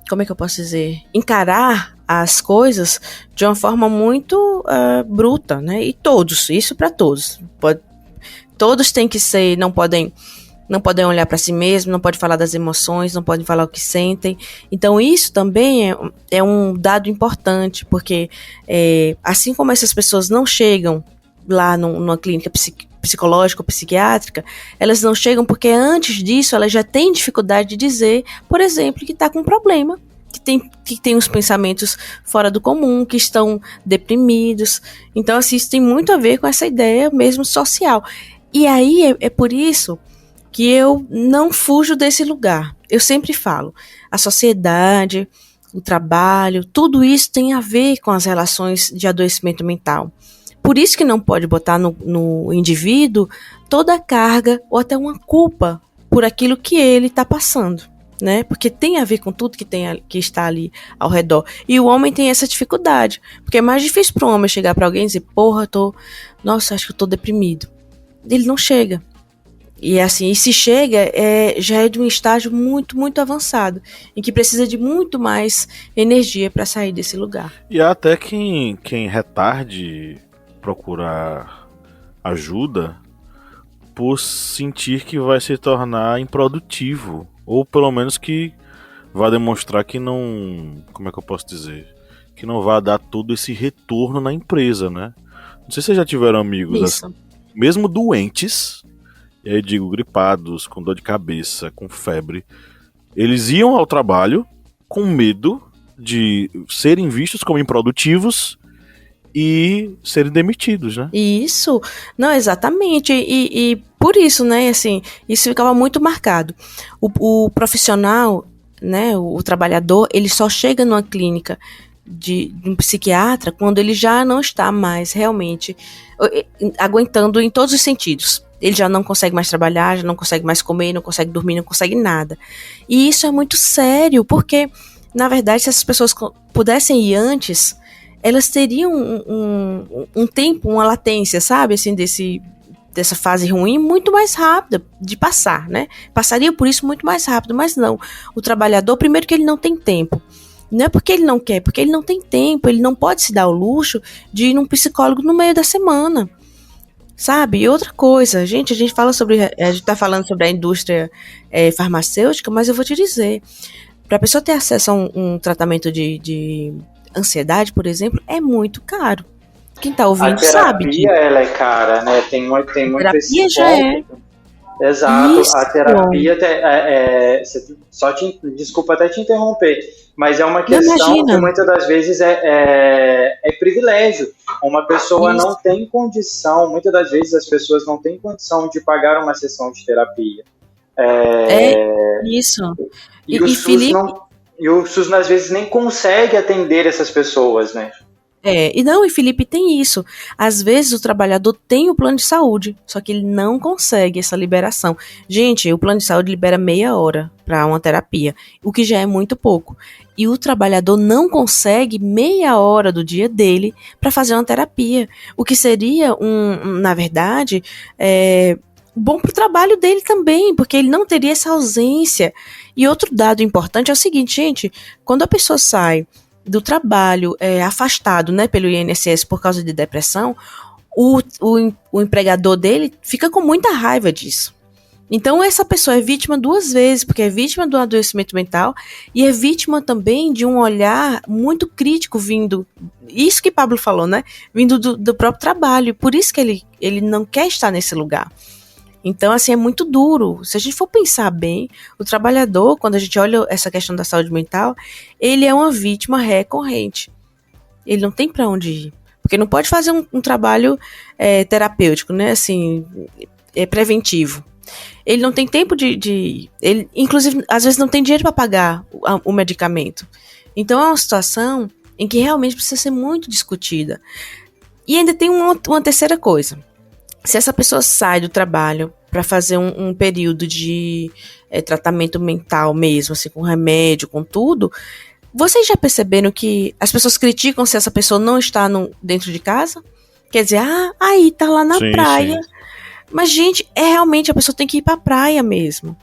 como é que eu posso dizer, encarar as coisas de uma forma muito bruta, né, e todos, isso para todos, todos têm que ser, não podem não podem olhar para si mesmo, não podem falar das emoções, não podem falar o que sentem. Então isso também é um dado importante, porque assim como essas pessoas não chegam lá numa clínica psicológica ou psiquiátrica, elas não chegam porque antes disso elas já têm dificuldade de dizer, por exemplo, que está com um problema, que tem os pensamentos fora do comum, que estão deprimidos. Então, assim, isso tem muito a ver com essa ideia mesmo social. E aí é por isso que eu não fujo desse lugar. Eu sempre falo, a sociedade, o trabalho, tudo isso tem a ver com as relações de adoecimento mental. Por isso que não pode botar no indivíduo toda a carga ou até uma culpa por aquilo que ele está passando, né? Porque tem a ver com tudo que está ali ao redor. E o homem tem essa dificuldade, porque é mais difícil para um homem chegar para alguém e dizer, porra, acho que eu tô deprimido. Ele não chega. E assim, e se chega, já é de um estágio muito, muito avançado, em que precisa de muito mais energia para sair desse lugar. E há até quem retarde procurar ajuda por sentir que vai se tornar improdutivo, ou pelo menos que vai demonstrar que não, como é que eu posso dizer, que não vai dar todo esse retorno na empresa, né? Não sei se vocês já tiveram amigos assim, mesmo doentes, e aí digo gripados, com dor de cabeça, com febre, eles iam ao trabalho com medo de serem vistos como improdutivos e serem demitidos, né? Isso, não, exatamente, e por isso, né, assim, isso ficava muito marcado. O profissional, né, o trabalhador, ele só chega numa clínica de um psiquiatra quando ele já não está mais realmente aguentando em todos os sentidos. Ele já não consegue mais trabalhar, já não consegue mais comer, não consegue dormir, não consegue nada. E isso é muito sério, porque, na verdade, se essas pessoas pudessem ir antes, elas teriam um tempo, uma latência, sabe, assim, dessa fase ruim muito mais rápida de passar, né? Passaria por isso muito mais rápido, mas não. O trabalhador, primeiro que ele não tem tempo. Não é porque ele não quer, porque ele não tem tempo, ele não pode se dar o luxo de ir num psicólogo no meio da semana. Sabe? E outra coisa, gente, a gente tá falando sobre a indústria farmacêutica, mas eu vou te dizer, para a pessoa ter acesso a um tratamento de ansiedade, por exemplo, é muito caro. Quem tá ouvindo sabe. A terapia, ela é cara, né? Tem muito terapia já é. Exato, Isso. A terapia, desculpa até te interromper, mas é uma questão que muitas das vezes é privilégio. Uma pessoa não tem condição, muitas das vezes as pessoas não têm condição de pagar uma sessão de terapia. Isso. E o SUS às vezes nem consegue atender essas pessoas, né? E Felipe, tem isso. Às vezes o trabalhador tem o plano de saúde, só que ele não consegue essa liberação. Gente, o plano de saúde libera meia hora para uma terapia, o que já é muito pouco. E o trabalhador não consegue meia hora do dia dele para fazer uma terapia, o que seria, na verdade, bom para o trabalho dele também, porque ele não teria essa ausência. E outro dado importante é o seguinte, gente, quando a pessoa sai do trabalho afastado, né, pelo INSS por causa de depressão, o empregador dele fica com muita raiva disso. Então essa pessoa é vítima duas vezes, porque é vítima do adoecimento mental e é vítima também de um olhar muito crítico vindo, isso que Pablo falou, né, vindo do próprio trabalho, por isso que ele não quer estar nesse lugar. Então, assim, é muito duro. Se a gente for pensar bem, o trabalhador, quando a gente olha essa questão da saúde mental, ele é uma vítima recorrente. Ele não tem para onde ir. Porque não pode fazer um trabalho terapêutico, né? Assim, preventivo. Ele não tem tempo ele, inclusive, às vezes não tem dinheiro para pagar o medicamento. Então, é uma situação em que realmente precisa ser muito discutida. E ainda tem uma terceira coisa. Se essa pessoa sai do trabalho para fazer um período de tratamento mental mesmo, assim, com remédio, com tudo, vocês já perceberam que as pessoas criticam se essa pessoa não está dentro de casa? Quer dizer, aí tá lá na praia. Sim. Mas, gente, realmente a pessoa tem que ir pra praia mesmo.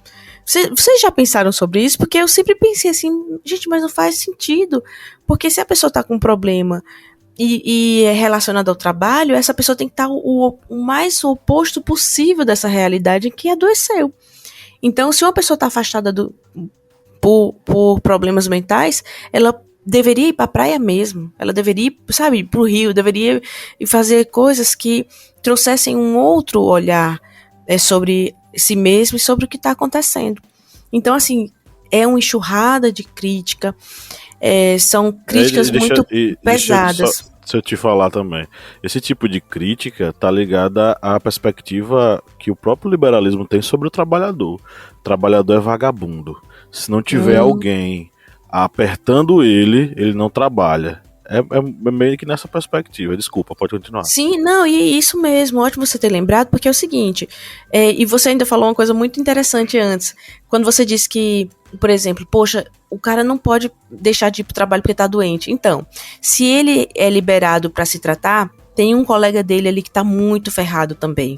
Vocês já pensaram sobre isso? Porque eu sempre pensei assim, gente, mas não faz sentido. Porque se a pessoa tá com um problema e é relacionado ao trabalho, essa pessoa tem que estar o mais oposto possível dessa realidade em que adoeceu. Então, se uma pessoa está afastada por problemas mentais, ela deveria ir para a praia mesmo. Ela deveria, sabe, ir para o rio, deveria fazer coisas que trouxessem um outro olhar sobre si mesmo e sobre o que está acontecendo. Então, assim, é uma enxurrada de crítica, são críticas muito pesadas. Se eu te falar também, esse tipo de crítica tá ligada à perspectiva que o próprio liberalismo tem sobre o trabalhador. O trabalhador é vagabundo. Se não tiver alguém apertando ele não trabalha. É meio que nessa perspectiva. Desculpa, pode continuar. Sim, não, e isso mesmo, ótimo você ter lembrado, porque é o seguinte, e você ainda falou uma coisa muito interessante antes, quando você disse que, por exemplo, poxa, o cara não pode deixar de ir pro trabalho porque tá doente. Então, se ele é liberado para se tratar, tem um colega dele ali que tá muito ferrado também.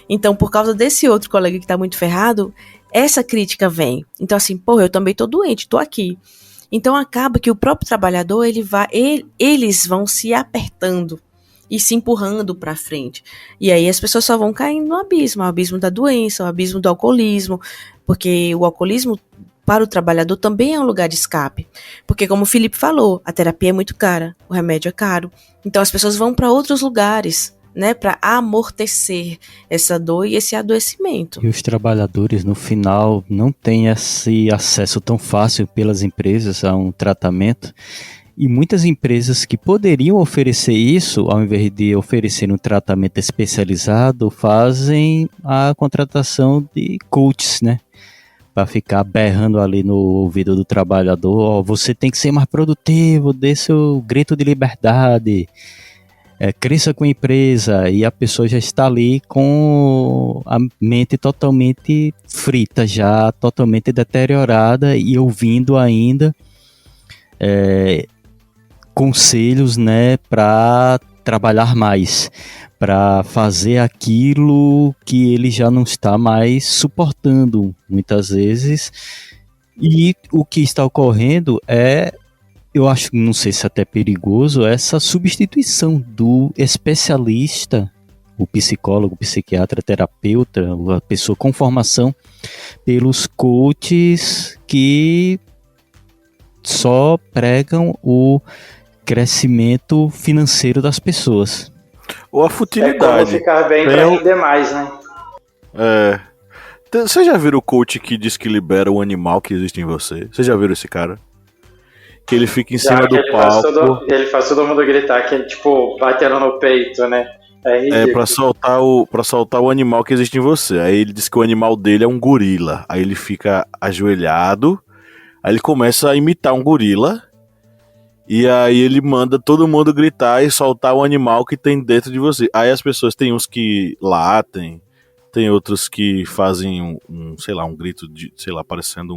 Então, por causa desse outro colega que tá muito ferrado, essa crítica vem. Então, assim, pô, eu também tô doente, tô aqui. Então acaba que o próprio trabalhador, eles vão se apertando e se empurrando para frente. E aí as pessoas só vão caindo no abismo, o abismo da doença, o abismo do alcoolismo, porque o alcoolismo para o trabalhador também é um lugar de escape. Porque como o Felipe falou, a terapia é muito cara, o remédio é caro. Então as pessoas vão para outros lugares, né, para amortecer essa dor e esse adoecimento. E os trabalhadores, no final, não têm esse acesso tão fácil pelas empresas a um tratamento. E muitas empresas que poderiam oferecer isso, ao invés de oferecer um tratamento especializado, fazem a contratação de coaches, né? Para ficar berrando ali no ouvido do trabalhador, ó, você tem que ser mais produtivo, dê seu grito de liberdade, cresça com a empresa, e a pessoa já está ali com a mente totalmente frita, já totalmente deteriorada, e ouvindo ainda conselhos, né, para trabalhar mais, para fazer aquilo que ele já não está mais suportando muitas vezes. E o que está ocorrendo eu acho, não sei se até perigoso, essa substituição do especialista, o psicólogo, o psiquiatra, terapeuta, a pessoa com formação, pelos coaches que só pregam o crescimento financeiro das pessoas. Ou a futilidade. Como ficar bem pra render mais, né? Você já viu o coach que diz que libera o animal que existe em você? Você já viu esse cara? Que ele fica em cima do palco. Ele faz todo mundo gritar, que ele, tipo, batendo no peito, né? Pra soltar o animal que existe em você. Aí ele diz que o animal dele é um gorila. Aí ele fica ajoelhado. Aí ele começa a imitar um gorila. E aí ele manda todo mundo gritar e soltar o animal que tem dentro de você. Aí as pessoas, tem uns que latem, tem outros que fazem um grito de, parecendo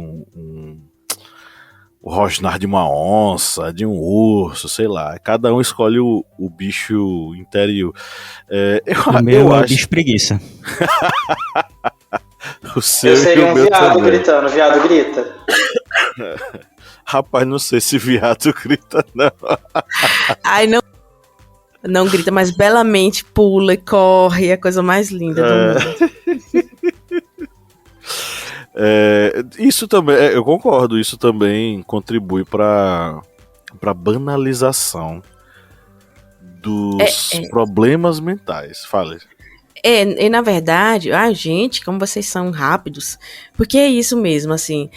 o rosnar de uma onça, de um urso, sei lá. Cada um escolhe o bicho interior. O meu é o bicho preguiça. Eu seria um viado também. Gritando, viado grita. Rapaz, não sei se viado grita, não. Ai, não grita, mas belamente pula e corre, é a coisa mais linda do mundo. Isso também, eu concordo, isso também contribui para banalização dos problemas mentais. Fale. E na verdade, gente, como vocês são rápidos, porque é isso mesmo, assim,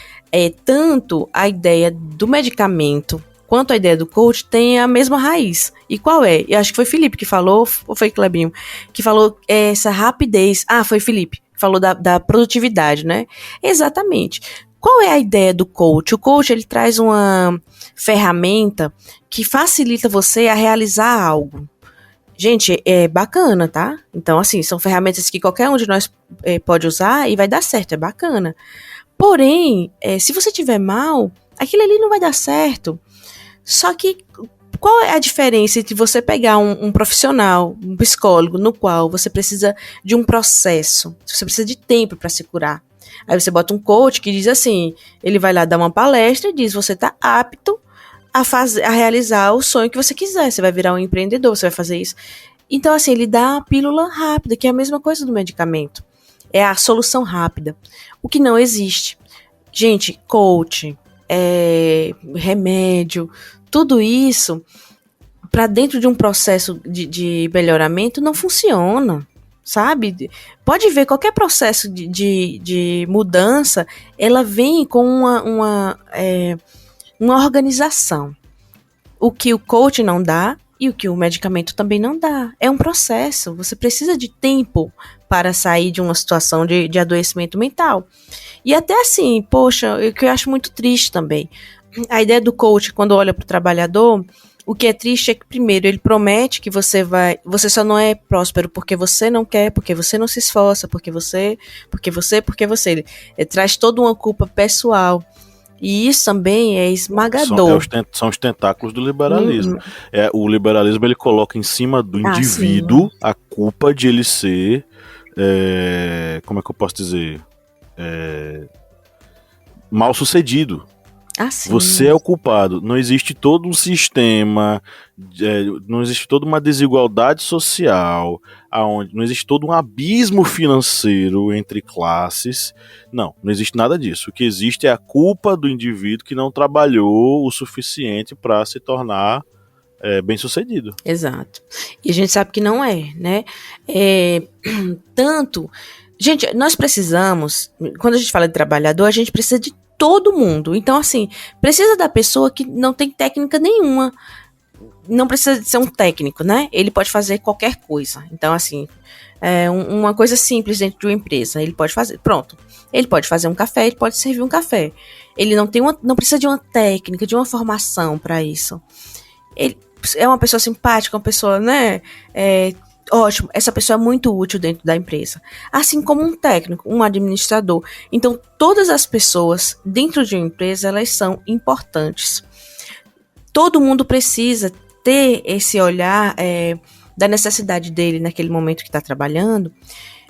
tanto a ideia do medicamento quanto a ideia do coach tem a mesma raiz. E qual é? Eu acho que foi Felipe que falou, ou foi Clebinho, que falou essa rapidez. Foi Felipe, falou da produtividade, né? Exatamente. Qual é a ideia do coach? O coach, ele traz uma ferramenta que facilita você a realizar algo. Gente, é bacana, tá? Então, assim, são ferramentas que qualquer um de nós pode usar e vai dar certo, é bacana. Porém, se você tiver mal, aquilo ali não vai dar certo. Só que, qual é a diferença entre você pegar um profissional, um psicólogo, no qual você precisa de um processo, você precisa de tempo para se curar? Aí você bota um coach que diz assim, ele vai lá dar uma palestra e diz, você tá apto a realizar o sonho que você quiser, você vai virar um empreendedor, você vai fazer isso. Então, assim, ele dá a pílula rápida, que é a mesma coisa do medicamento. é a solução rápida, o que não existe. Gente, coach, remédio, tudo isso para dentro de um processo de melhoramento não funciona, sabe? Pode ver, qualquer processo de mudança, ela vem com uma organização. O que o coach não dá e o que o medicamento também não dá. É um processo, você precisa de tempo para sair de uma situação de adoecimento mental. E até assim, poxa, o que eu acho muito triste também, a ideia do coach, quando olha para o trabalhador, o que é triste é que, primeiro, ele promete que você só não é próspero porque você não quer, porque você não se esforça, porque você. Ele traz toda uma culpa pessoal. E isso também é esmagador. São os tentáculos do liberalismo. O liberalismo, ele coloca em cima do indivíduo a culpa de ele ser, como é que eu posso dizer? Mal sucedido. Você é o culpado. Não existe todo um sistema, não existe toda uma desigualdade social, não existe todo um abismo financeiro entre classes. Não existe nada disso. O que existe é a culpa do indivíduo que não trabalhou o suficiente para se tornar bem-sucedido. Exato. E a gente sabe que não é, né? Gente, nós precisamos, quando a gente fala de trabalhador, a gente precisa de todo mundo. Então, assim, precisa da pessoa que não tem técnica nenhuma. Não precisa de ser um técnico, né? Ele pode fazer qualquer coisa. Então, assim, uma coisa simples dentro de uma empresa, ele pode fazer. Pronto. Ele pode fazer um café, ele pode servir um café. Ele não precisa de uma técnica, de uma formação para isso. Ele é uma pessoa simpática, uma pessoa, né? Ótimo, essa pessoa é muito útil dentro da empresa. Assim como um técnico, um administrador. Então, todas as pessoas dentro de uma empresa, elas são importantes. Todo mundo precisa ter esse olhar da necessidade dele naquele momento que está trabalhando,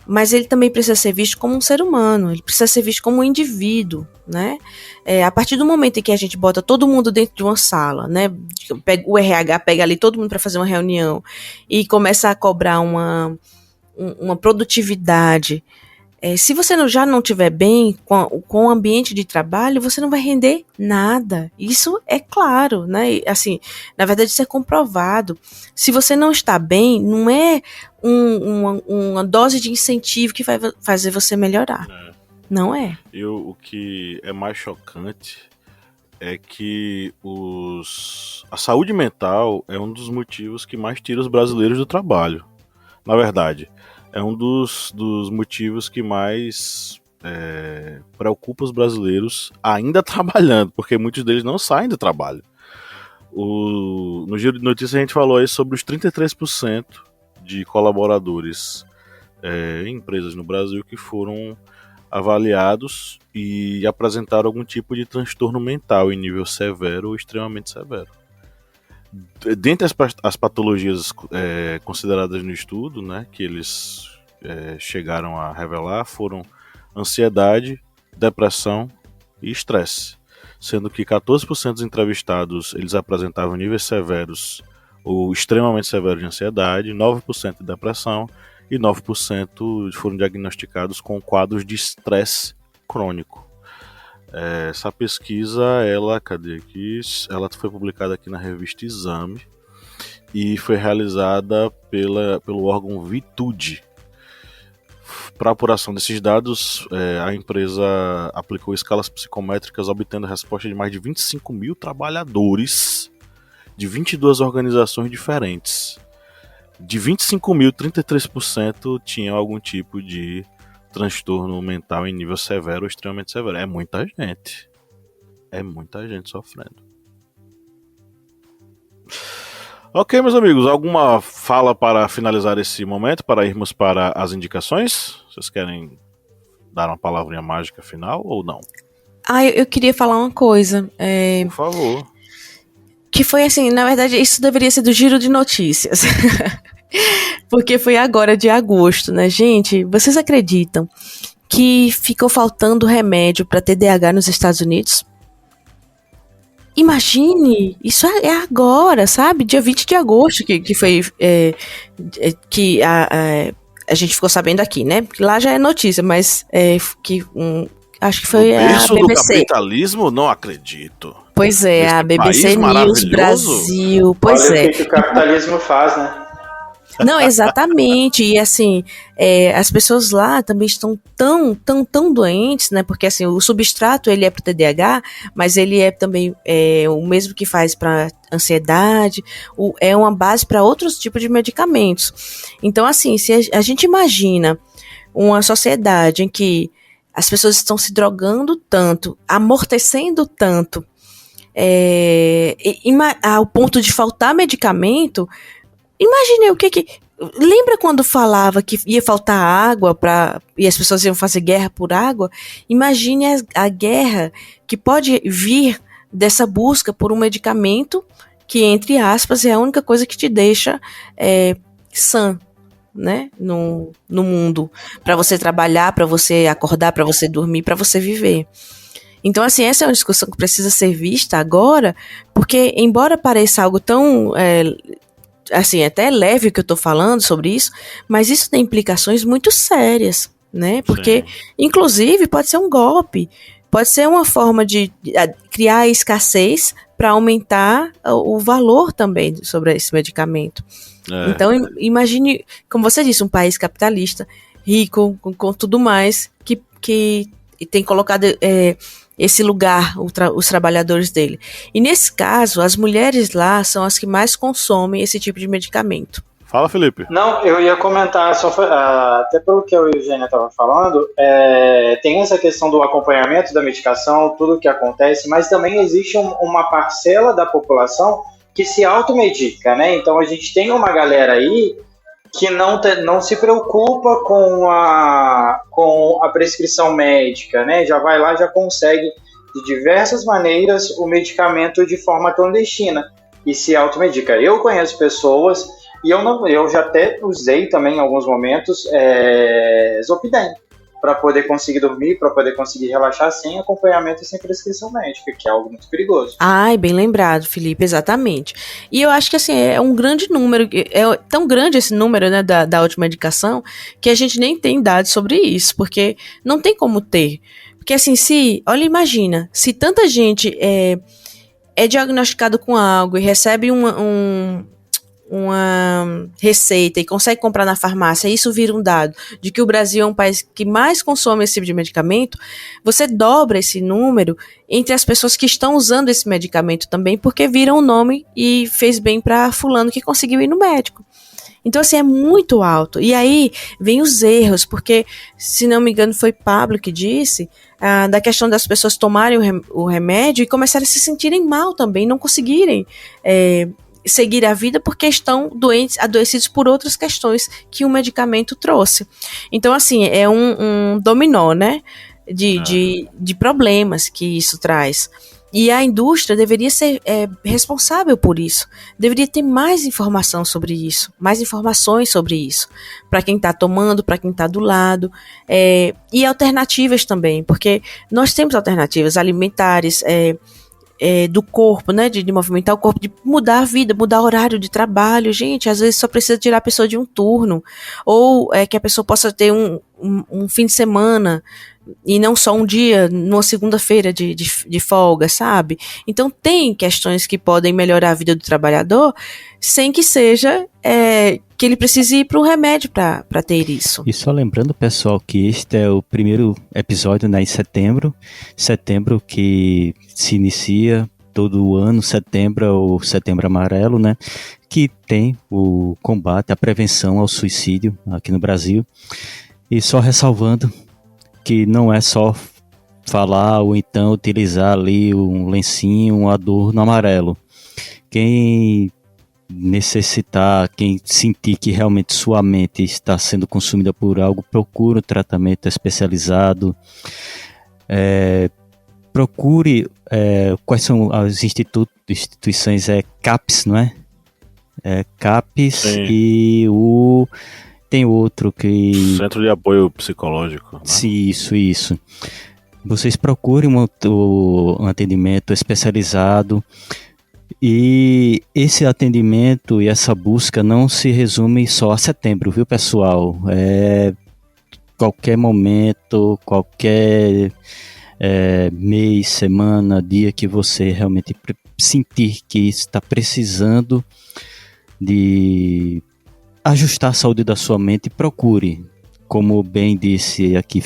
mas ele também precisa ser visto como um ser humano, ele precisa ser visto como um indivíduo, né? A partir do momento em que a gente bota todo mundo dentro de uma sala, né? O RH pega ali todo mundo para fazer uma reunião e começa a cobrar uma produtividade. Se você já não estiver bem com o ambiente de trabalho, você não vai render nada. Isso é claro, né? Assim, na verdade, isso é comprovado. Se você não está bem, não é uma dose de incentivo que vai fazer você melhorar. Não é. E o que é mais chocante é que a saúde mental é um dos motivos que mais tira os brasileiros do trabalho. Na verdade, é um dos motivos que mais preocupa os brasileiros ainda trabalhando, porque muitos deles não saem do trabalho. No Giro de Notícias a gente falou aí sobre os 33% de colaboradores em empresas no Brasil que foram avaliados e apresentaram algum tipo de transtorno mental em nível severo ou extremamente severo. Dentre as patologias consideradas no estudo, né, que eles chegaram a revelar, foram ansiedade, depressão e estresse, sendo que 14% dos entrevistados eles apresentavam níveis severos ou extremamente severos de ansiedade, 9% de depressão e 9% foram diagnosticados com quadros de estresse crônico. Essa pesquisa, ela foi publicada aqui na revista Exame e foi realizada pelo órgão Vitude. Para apuração desses dados, a empresa aplicou escalas psicométricas, obtendo a resposta de mais de 25 mil trabalhadores de 22 organizações diferentes. De 25 mil, 33% tinham algum tipo de transtorno mental em nível severo ou extremamente severo. É muita gente. É muita gente sofrendo. Ok, meus amigos, alguma fala para finalizar esse momento, para irmos para as indicações? Vocês querem dar uma palavrinha mágica final ou não? Eu queria falar uma coisa. Por favor. Que foi assim, na verdade, isso deveria ser do Giro de Notícias. Porque foi agora de agosto, né, gente? Vocês acreditam que ficou faltando remédio para TDAH nos Estados Unidos? Imagine, isso é agora, sabe? Dia 20 de agosto que foi que a gente ficou sabendo aqui, né? Porque lá já é notícia, mas acho que foi O a berço do BBC. capitalismo? Não acredito. Pois é, Esse a BBC país News maravilhoso? Brasil. Pois Olha é. o que o capitalismo faz, né? Não, exatamente. E assim, as pessoas lá também estão tão doentes, né? Porque assim, o substrato ele é para TDAH, mas ele é também o mesmo que faz para ansiedade, é uma base para outros tipos de medicamentos. Então, assim, se a gente imagina uma sociedade em que as pessoas estão se drogando tanto, amortecendo tanto, ao ponto de faltar medicamento. Imagine o que. Lembra quando falava que ia faltar água e as pessoas iam fazer guerra por água? Imagine a guerra que pode vir dessa busca por um medicamento que, entre aspas, é a única coisa que te deixa sã, né, no mundo, para você trabalhar, para você acordar, para você dormir, para você viver. Então, assim, essa é uma discussão que precisa ser vista agora, porque, embora pareça algo tão assim, até leve o que eu tô falando sobre isso, mas isso tem implicações muito sérias, né? Porque, inclusive, pode ser um golpe, pode ser uma forma de criar escassez para aumentar o valor também sobre esse medicamento. Então, imagine, como você disse, um país capitalista, rico, com tudo mais, que tem colocado esse lugar, os trabalhadores dele. E nesse caso, as mulheres lá são as que mais consomem esse tipo de medicamento. Fala, Felipe. Não, eu ia comentar, até pelo que eu e o Eugênia estavam falando, tem essa questão do acompanhamento da medicação, tudo o que acontece, mas também existe uma parcela da população que se automedica, né? Então a gente tem uma galera aí que não se preocupa com a prescrição médica, né? Já vai lá, já consegue de diversas maneiras o medicamento de forma clandestina e se automedica. Eu conheço pessoas, e eu já até usei também em alguns momentos Zopidem, para poder conseguir dormir, para poder conseguir relaxar sem acompanhamento e sem prescrição médica, que é algo muito perigoso. Ai, bem lembrado, Felipe, exatamente. E eu acho que assim, é um grande número, é tão grande esse número, né, da automedicação, que a gente nem tem dados sobre isso, porque não tem como ter. Porque assim, imagina, se tanta gente é diagnosticado com algo e recebe uma receita e consegue comprar na farmácia, e isso vira um dado de que o Brasil é um país que mais consome esse tipo de medicamento, você dobra esse número entre as pessoas que estão usando esse medicamento também, porque viram o nome e fez bem para fulano que conseguiu ir no médico. Então, assim, é muito alto. E aí vem os erros, porque, se não me engano, foi Pablo que disse da questão das pessoas tomarem o remédio e começarem a se sentirem mal também, não conseguirem seguir a vida porque estão adoecidos por outras questões que o medicamento trouxe. Então, assim, é um dominó, né, de problemas que isso traz. E a indústria deveria ser responsável por isso. Deveria ter mais informação sobre isso, mais informações sobre isso, para quem está tomando, para quem está do lado, e alternativas também, porque nós temos alternativas alimentares, do corpo, né, de movimentar o corpo, de mudar a vida, mudar o horário de trabalho. Gente, às vezes só precisa tirar a pessoa de um turno, ou que a pessoa possa ter um fim de semana e não só um dia, numa segunda-feira de folga, sabe? Então tem questões que podem melhorar a vida do trabalhador sem que seja que ele precise ir para um remédio para ter isso. E só lembrando, pessoal, que este é o primeiro episódio, né, em setembro que se inicia todo o ano, setembro é o Setembro Amarelo, né, que tem o combate, a prevenção ao suicídio aqui no Brasil. E só ressalvando que não é só falar ou então utilizar ali um lencinho, um adorno amarelo. Quem necessitar, quem sentir que realmente sua mente está sendo consumida por algo, procure um tratamento especializado, procure quais são as instituições, CAPS, não é? CAPS. Sim. E tem outro que... Centro de Apoio Psicológico, né? Sim, isso. Vocês procurem um atendimento especializado. E esse atendimento e essa busca não se resume só a setembro, viu, pessoal? Qualquer momento, qualquer mês, semana, dia que você realmente sentir que está precisando de ajustar a saúde da sua mente, procure. Como bem disse aqui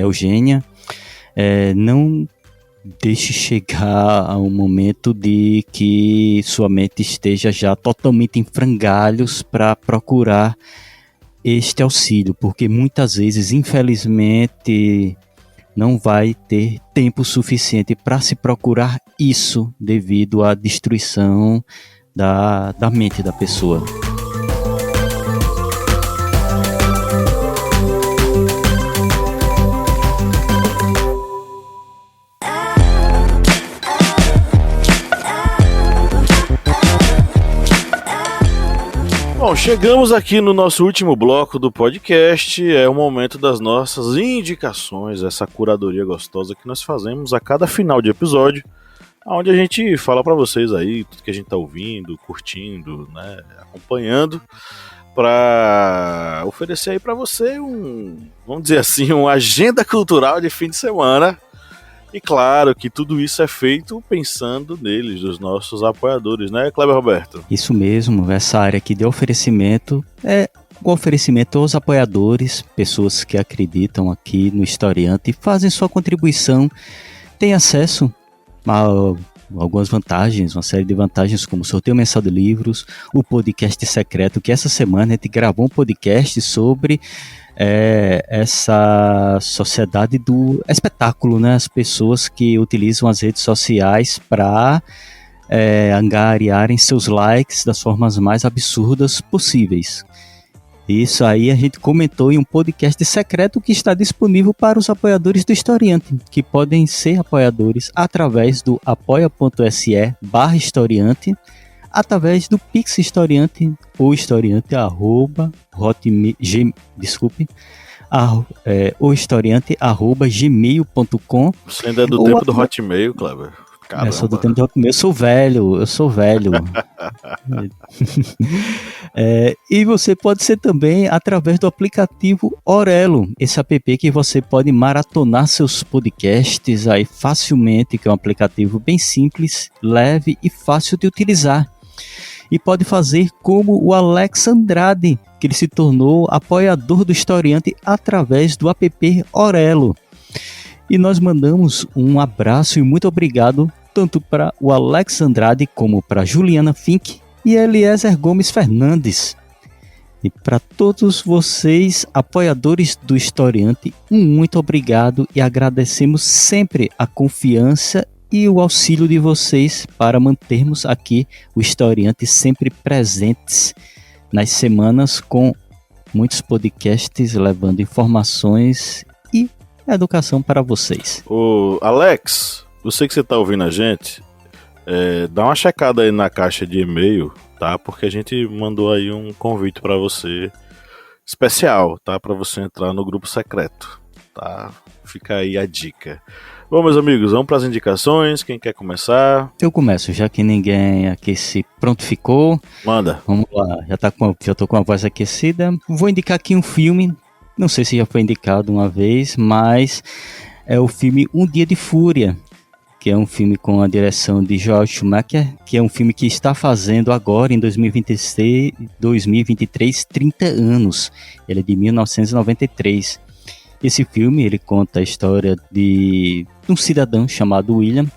Eugênia, não deixe chegar a um momento de que sua mente esteja já totalmente em frangalhos para procurar este auxílio, porque muitas vezes, infelizmente, não vai ter tempo suficiente para se procurar isso devido à destruição da mente da pessoa. Bom, chegamos aqui no nosso último bloco do podcast, é o momento das nossas indicações, essa curadoria gostosa que nós fazemos a cada final de episódio, onde a gente fala pra vocês aí tudo que a gente tá ouvindo, curtindo, né, acompanhando, pra oferecer aí pra você vamos dizer assim, uma agenda cultural de fim de semana. E claro que tudo isso é feito pensando neles, dos nossos apoiadores, né, Kleber Roberto? Isso mesmo, essa área aqui de oferecimento é o oferecimento aos apoiadores, pessoas que acreditam aqui no Historiante e fazem sua contribuição, têm acesso a algumas vantagens, uma série de vantagens como o sorteio mensal de livros, o podcast secreto, que essa semana a gente gravou um podcast sobre essa sociedade do espetáculo, né? As pessoas que utilizam as redes sociais para angariarem seus likes das formas mais absurdas possíveis. Isso aí a gente comentou em um podcast secreto que está disponível para os apoiadores do Historiante, que podem ser apoiadores através do apoia.se/historiante, através do Pix Historiante ou historiante@gmail.com. Você ainda é do tempo do Hotmail, Kleber? Eu sou do tempo do Hotmail, eu sou velho. E você pode ser também através do aplicativo Orelo, esse app que você pode maratonar seus podcasts aí facilmente, que é um aplicativo bem simples, leve e fácil de utilizar. E pode fazer como o Alex Andrade, que ele se tornou apoiador do Historiante através do app Orelo. E nós mandamos um abraço e muito obrigado tanto para o Alex Andrade como para Juliana Fink e Eliezer Gomes Fernandes. E para todos vocês, apoiadores do Historiante, muito obrigado e agradecemos sempre a confiança e o auxílio de vocês para mantermos aqui o Historiante sempre presentes nas semanas com muitos podcasts levando informações e educação para vocês. Ô, Alex, eu sei que você tá ouvindo a gente, dá uma checada aí na caixa de e-mail, tá? Porque a gente mandou aí um convite para você especial, tá? Para você entrar no grupo secreto, tá? Fica aí a dica. Bom, meus amigos, vamos para as indicações. Quem quer começar? Eu começo, já que ninguém aqui se prontificou. Manda. Vamos lá, já tô com a voz aquecida. Vou indicar aqui um filme, não sei se já foi indicado uma vez, mas é o filme Um Dia de Fúria, que é um filme com a direção de Joel Schumacher, que é um filme que está fazendo agora, em 2023, 30 anos. Ele é de 1993. Esse filme, ele conta a história de um cidadão chamado William,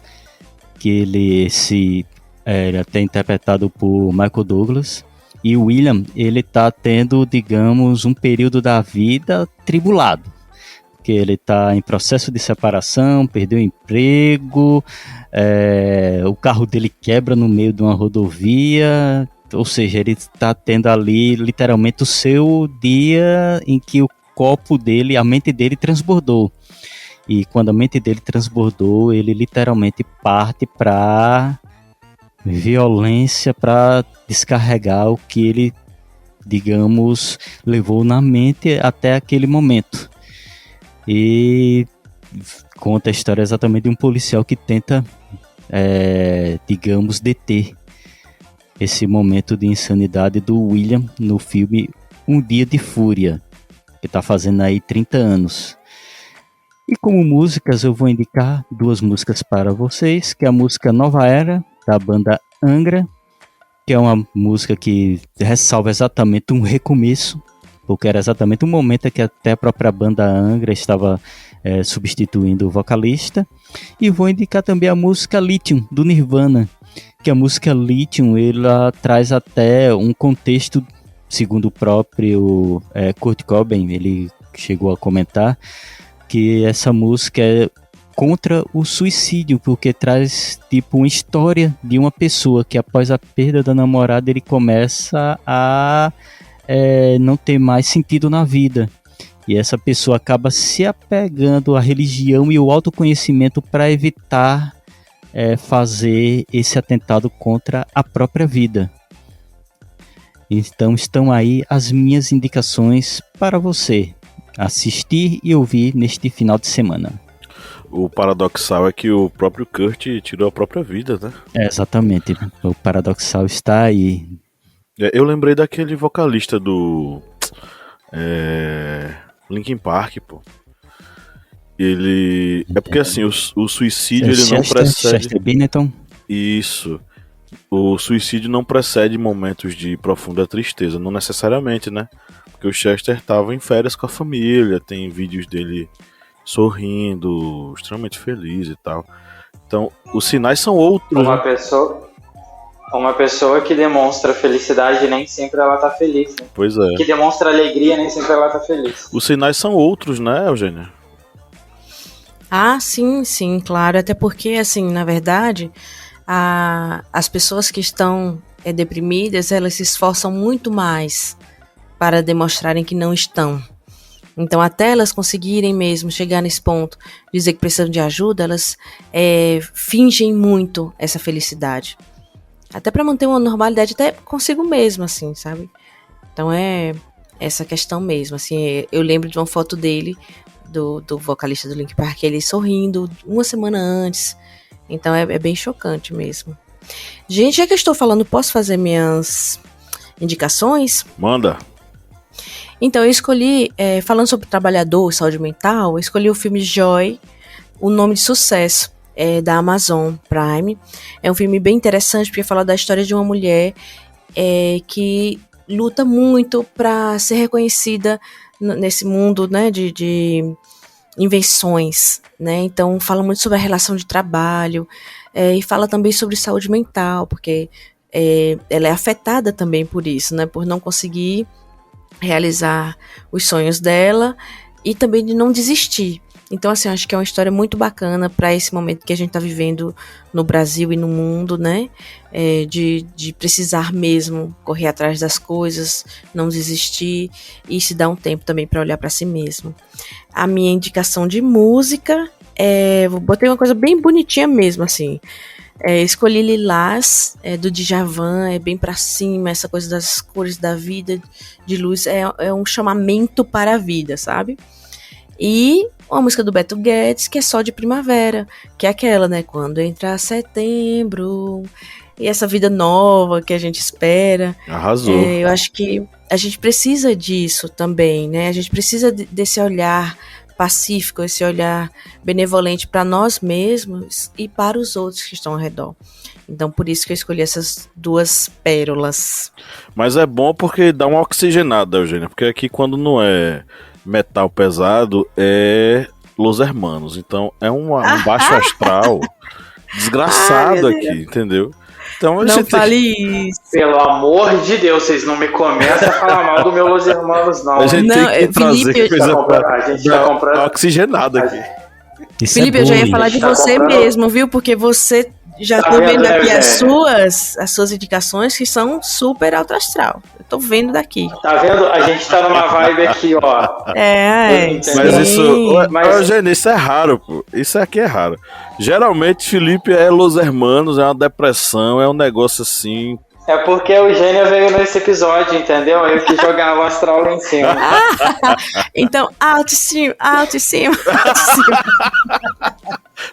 que ele é até interpretado por Michael Douglas. E o William, ele está tendo, digamos, um período da vida tribulado, porque ele está em processo de separação, perdeu o emprego, o carro dele quebra no meio de uma rodovia, ou seja, ele está tendo ali literalmente o seu dia em que o copo dele, a mente dele transbordou. E quando a mente dele transbordou, ele literalmente parte para violência, para descarregar o que ele, digamos, levou na mente até aquele momento. E conta a história exatamente de um policial que tenta digamos, deter esse momento de insanidade do William no filme Um Dia de Fúria, que está fazendo aí 30 anos. E como músicas, eu vou indicar 2 músicas para vocês, que é a música Nova Era, da banda Angra, que é uma música que ressalva exatamente um recomeço, porque era exatamente o momento em que até a própria banda Angra estava substituindo o vocalista. E vou indicar também a música Lithium, do Nirvana, que a música Lithium, ela traz até um contexto, segundo o próprio Kurt Cobain, ele chegou a comentar, que essa música é contra o suicídio, porque traz tipo uma história de uma pessoa que após a perda da namorada ele começa a não ter mais sentido na vida. E essa pessoa acaba se apegando à religião e ao autoconhecimento para evitar fazer esse atentado contra a própria vida. Então estão aí as minhas indicações para você assistir e ouvir neste final de semana. O paradoxal é que o próprio Kurt tirou a própria vida, né? Exatamente, o paradoxal está aí. Eu lembrei daquele vocalista do Linkin Park, pô. Ele... É porque assim, o suicídio ele não precede... Chester Bennington. Isso. O suicídio não precede momentos de profunda tristeza, não necessariamente, né? Porque o Chester estava em férias com a família, tem vídeos dele sorrindo, extremamente feliz e tal. Então, os sinais são outros. Uma pessoa que demonstra felicidade, nem sempre ela tá feliz, né? Pois é. Que demonstra alegria, nem sempre ela tá feliz. Os sinais são outros, né, Eugênia? Ah, sim, claro. Até porque, assim, na verdade, as pessoas que estão deprimidas, elas se esforçam muito mais para demonstrarem que não estão. Então, até elas conseguirem mesmo chegar nesse ponto, dizer que precisam de ajuda, elas fingem muito essa felicidade. Até para manter uma normalidade até consigo mesmo, assim, sabe? Então, é essa questão mesmo, assim. Eu lembro de uma foto dele, do vocalista do Linkin Park, ele sorrindo uma semana antes. Então é bem chocante mesmo. Gente, já que eu estou falando, posso fazer minhas indicações? Manda. Então eu escolhi, falando sobre trabalhador, saúde mental, eu escolhi o filme Joy, O Nome de Sucesso, da Amazon Prime. É um filme bem interessante porque fala da história de uma mulher que luta muito para ser reconhecida nesse mundo, né, de invenções, né? Então fala muito sobre a relação de trabalho e fala também sobre saúde mental, porque ela é afetada também por isso, né, por não conseguir realizar os sonhos dela e também de não desistir. Então, assim, acho que é uma história muito bacana para esse momento que a gente está vivendo no Brasil e no mundo, né? De precisar mesmo correr atrás das coisas, não desistir e se dar um tempo também para olhar para si mesmo. A minha indicação de música, botei uma coisa bem bonitinha mesmo, assim. Escolhi Lilás, do Djavan, é bem para cima, essa coisa das cores da vida, de luz, é um chamamento para a vida, sabe? E uma música do Beto Guedes, que é Só de Primavera, que é aquela, né? Quando entra setembro, e essa vida nova que a gente espera. Arrasou. Eu acho que a gente precisa disso também, né? A gente precisa desse olhar pacífico, esse olhar benevolente para nós mesmos e para os outros que estão ao redor. Então, por isso que eu escolhi essas 2 pérolas. Mas é bom porque dá uma oxigenada, Eugênia, porque aqui quando não é metal pesado, é Los Hermanos. Então é um baixo astral desgraçado aqui, entendeu? Então, não fale isso. Pelo amor de Deus, vocês não me começam a falar mal do meu Los Hermanos, não. A gente não, tem que trazer Felipe, a gente tá comprando oxigenado aqui. Isso Felipe, eu já ia falar de você mesmo, viu? Porque você já tô vendo aqui as suas indicações que são super alto astral. Eu tô vendo daqui. Tá vendo? A gente tá numa vibe aqui, ó. Mas Eugênio, isso é raro, pô. Isso aqui é raro. Geralmente, Felipe é Los Hermanos, é uma depressão, é um negócio assim. É porque o Eugênio veio nesse episódio, entendeu? Eu que jogava o astral lá em cima. Então, alto em cima.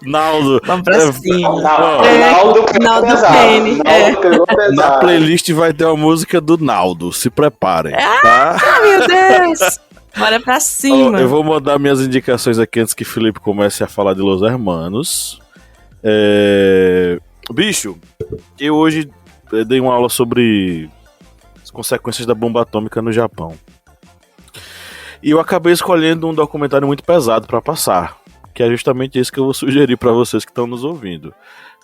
Naldo. Vamos pra cima. Naldo pegou Naldo pesado. Penny, Naldo pegou pesado. Na playlist vai ter uma música do Naldo. Se preparem, tá? Ah, meu Deus! Bora pra cima. Eu vou mandar minhas indicações aqui antes que Felipe comece a falar de Los Hermanos. Bicho, eu hoje dei uma aula sobre as consequências da bomba atômica no Japão. E eu acabei escolhendo um documentário muito pesado pra passar, que é justamente esse que eu vou sugerir pra vocês que estão nos ouvindo.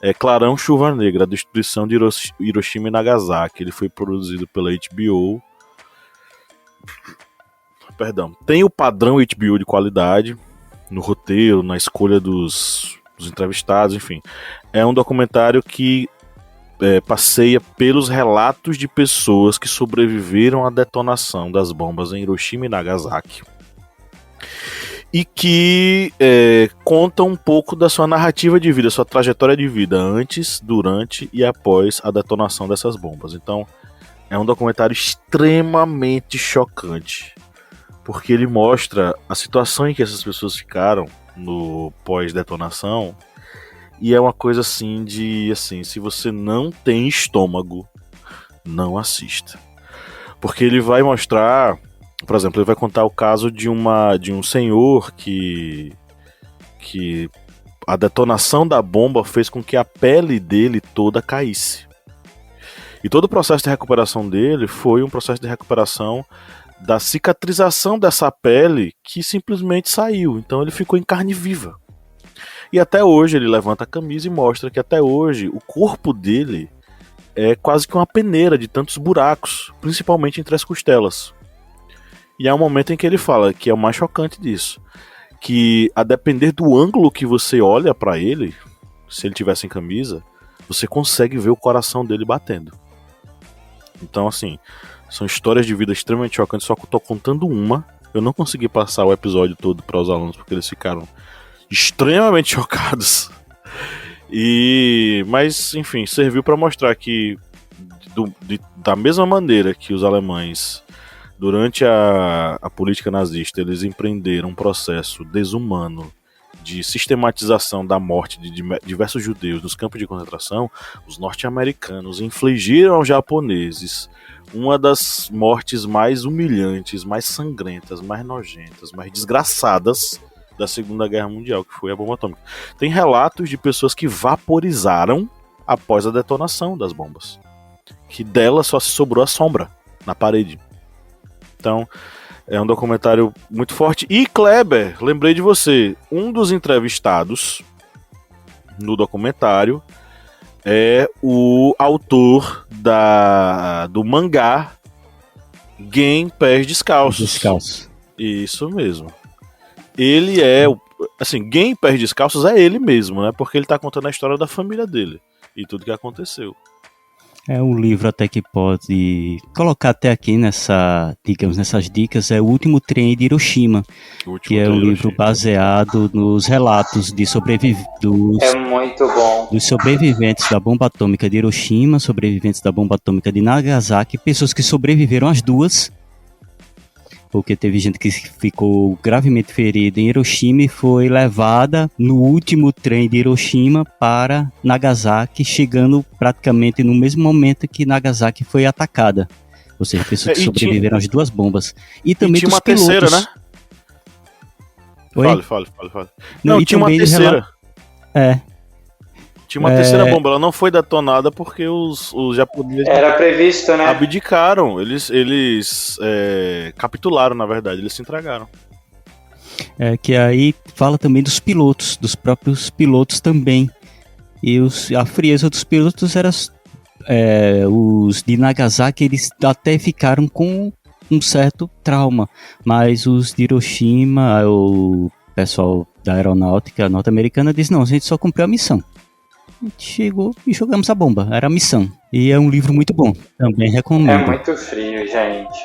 É Clarão Chuva Negra, a destruição de Hiroshima e Nagasaki. Ele foi produzido pela HBO. Perdão. Tem o padrão HBO de qualidade no roteiro, na escolha dos entrevistados, enfim. É um documentário que passeia pelos relatos de pessoas que sobreviveram à detonação das bombas em Hiroshima e Nagasaki. E que conta um pouco da sua narrativa de vida, sua trajetória de vida antes, durante e após a detonação dessas bombas. Então, é um documentário extremamente chocante, porque ele mostra a situação em que essas pessoas ficaram no pós-detonação, e é uma coisa assim se você não tem estômago, não assista. Porque ele vai mostrar, por exemplo, ele vai contar o caso de um senhor que a detonação da bomba fez com que a pele dele toda caísse. E todo o processo de recuperação dele foi um processo de recuperação da cicatrização dessa pele que simplesmente saiu. Então ele ficou em carne viva. E até hoje ele levanta a camisa e mostra que até hoje o corpo dele é quase que uma peneira de tantos buracos, principalmente entre as costelas. E há um momento em que ele fala, que é o mais chocante disso, que a depender do ângulo que você olha pra ele, se ele tivesse em camisa, você consegue ver o coração dele batendo. Então, assim, são histórias de vida extremamente chocantes, só que eu tô contando uma. Eu não consegui passar o episódio todo para os alunos, porque eles ficaram extremamente chocados. Mas, enfim, serviu para mostrar que da mesma maneira que os alemães, durante a política nazista, eles empreenderam um processo desumano de sistematização da morte de diversos judeus nos campos de concentração, os norte-americanos infligiram aos japoneses uma das mortes mais humilhantes, mais sangrentas, mais nojentas, mais desgraçadas da Segunda Guerra Mundial, que foi a bomba atômica. Tem relatos de pessoas que vaporizaram após a detonação das bombas, que dela só se sobrou a sombra na parede. Então, é um documentário muito forte. E Kleber, lembrei de você, um dos entrevistados no documentário é o autor do mangá Gen Pés Descalços. Isso mesmo. Ele é, assim, Gen Pés Descalços é ele mesmo, né? Porque ele tá contando a história da família dele e tudo que aconteceu. É um livro até que pode colocar até aqui nessas dicas, é O Último Trem de Hiroshima, que é um livro baseado nos relatos de É muito bom. dos sobreviventes da bomba atômica de Hiroshima, sobreviventes da bomba atômica de Nagasaki, pessoas que sobreviveram às duas, porque teve gente que ficou gravemente ferida em Hiroshima e foi levada no último trem de Hiroshima para Nagasaki, chegando praticamente no mesmo momento que Nagasaki foi atacada. Ou seja, pessoas que sobreviveram às duas bombas. E também tinha dos uma pilotos. terceira, né? Oi? Fale. Não, tinha uma terceira. Tinha uma terceira bomba, ela não foi detonada porque os japoneses era previsto, né? abdicaram, eles capitularam, na verdade, eles se entregaram. Que aí fala também dos pilotos, dos próprios pilotos também. E a frieza dos pilotos era os de Nagasaki, eles até ficaram com um certo trauma, mas os de Hiroshima, o pessoal da aeronáutica norte-americana disse, não, a gente só cumpriu a missão. A gente chegou e jogamos a bomba, era a missão. E é um livro muito bom, também recomendo. É muito frio, gente.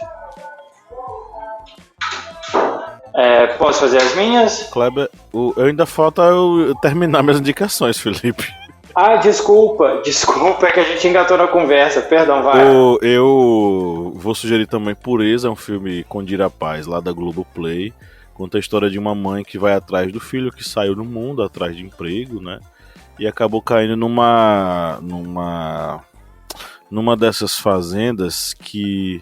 Posso fazer as minhas? Kleber, ainda falta eu terminar minhas indicações, Felipe. Ah, desculpa, é que a gente engatou na conversa, perdão, vai. Eu vou sugerir também Pureza, é um filme com Dira Paz, lá da Globoplay, Conta a história de uma mãe que vai atrás do filho que saiu no mundo, atrás de emprego, né? E acabou caindo numa dessas fazendas que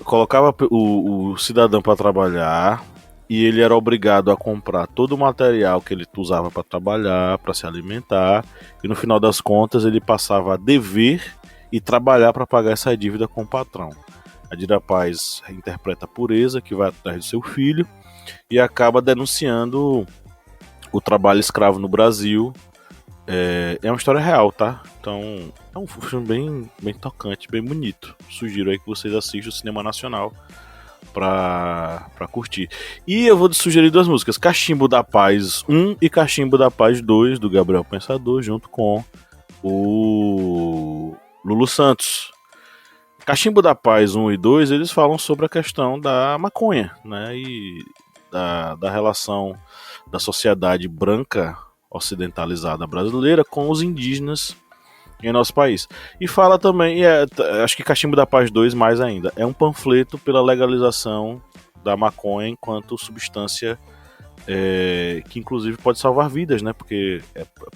colocava o cidadão para trabalhar e ele era obrigado a comprar todo o material que ele usava para trabalhar, para se alimentar, e no final das contas ele passava a dever e trabalhar para pagar essa dívida com o patrão. A Dira Paz interpreta a Pureza, que vai atrás do seu filho e acaba denunciando o trabalho escravo no Brasil. É uma história real, tá? Então é um filme bem tocante, bem bonito. Sugiro aí que vocês assistam o cinema nacional pra curtir. E eu vou sugerir 2 músicas: Cachimbo da Paz 1 e Cachimbo da Paz 2, do Gabriel Pensador, junto com o Lulu Santos. Cachimbo da Paz 1 e 2, eles falam sobre a questão da maconha, né? E da relação da sociedade branca ocidentalizada brasileira com os indígenas em nosso país. E fala também, acho que Cachimbo da Paz 2 mais ainda, é um panfleto pela legalização da maconha enquanto substância que inclusive pode salvar vidas, né? Porque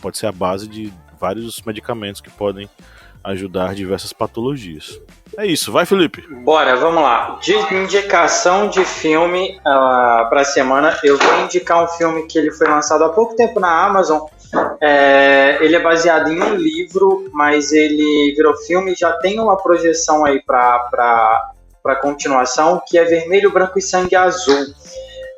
pode ser a base de vários medicamentos que podem ajudar diversas patologias. É isso, vai, Felipe. Bora, vamos lá. De indicação de filme para a semana, eu vou indicar um filme que ele foi lançado há pouco tempo na Amazon. Ele é baseado em um livro, mas ele virou filme e já tem uma projeção aí para continuação, que é Vermelho, Branco e Sangue Azul.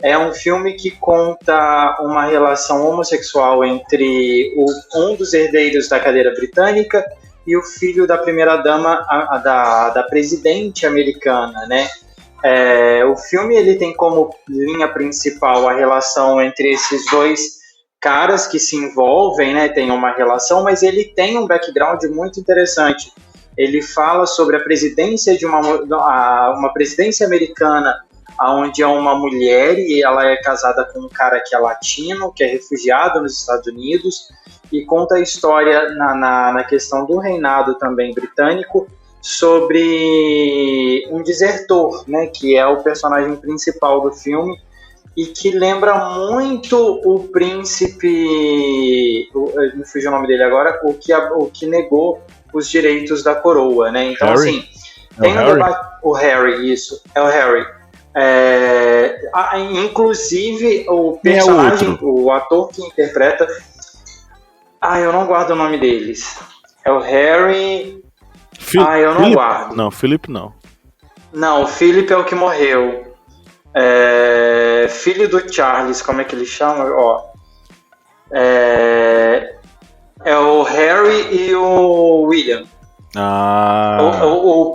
É um filme que conta uma relação homossexual entre um dos herdeiros da cadeira britânica e o filho da primeira-dama, da presidente americana, né? O filme ele tem como linha principal a relação entre esses 2 caras que se envolvem, né? Tem uma relação, mas ele tem um background muito interessante. Ele fala sobre a presidência de uma presidência americana, onde é uma mulher e ela é casada com um cara que é latino, que é refugiado nos Estados Unidos, e conta a história na questão do reinado também britânico sobre um desertor, né, que é o personagem principal do filme e que lembra muito o príncipe, me fugiu o nome dele agora, o que negou os direitos da coroa, né? Então, Harry? Assim, tem um debate... O Harry, isso, é o Harry. Inclusive, o personagem, o ator que interpreta... eu não guardo o nome deles. É o Harry... eu não guardo. Não, Philip não. Não, o Philip é o que morreu. Filho do Charles, como é que ele chama? É o Harry e o William.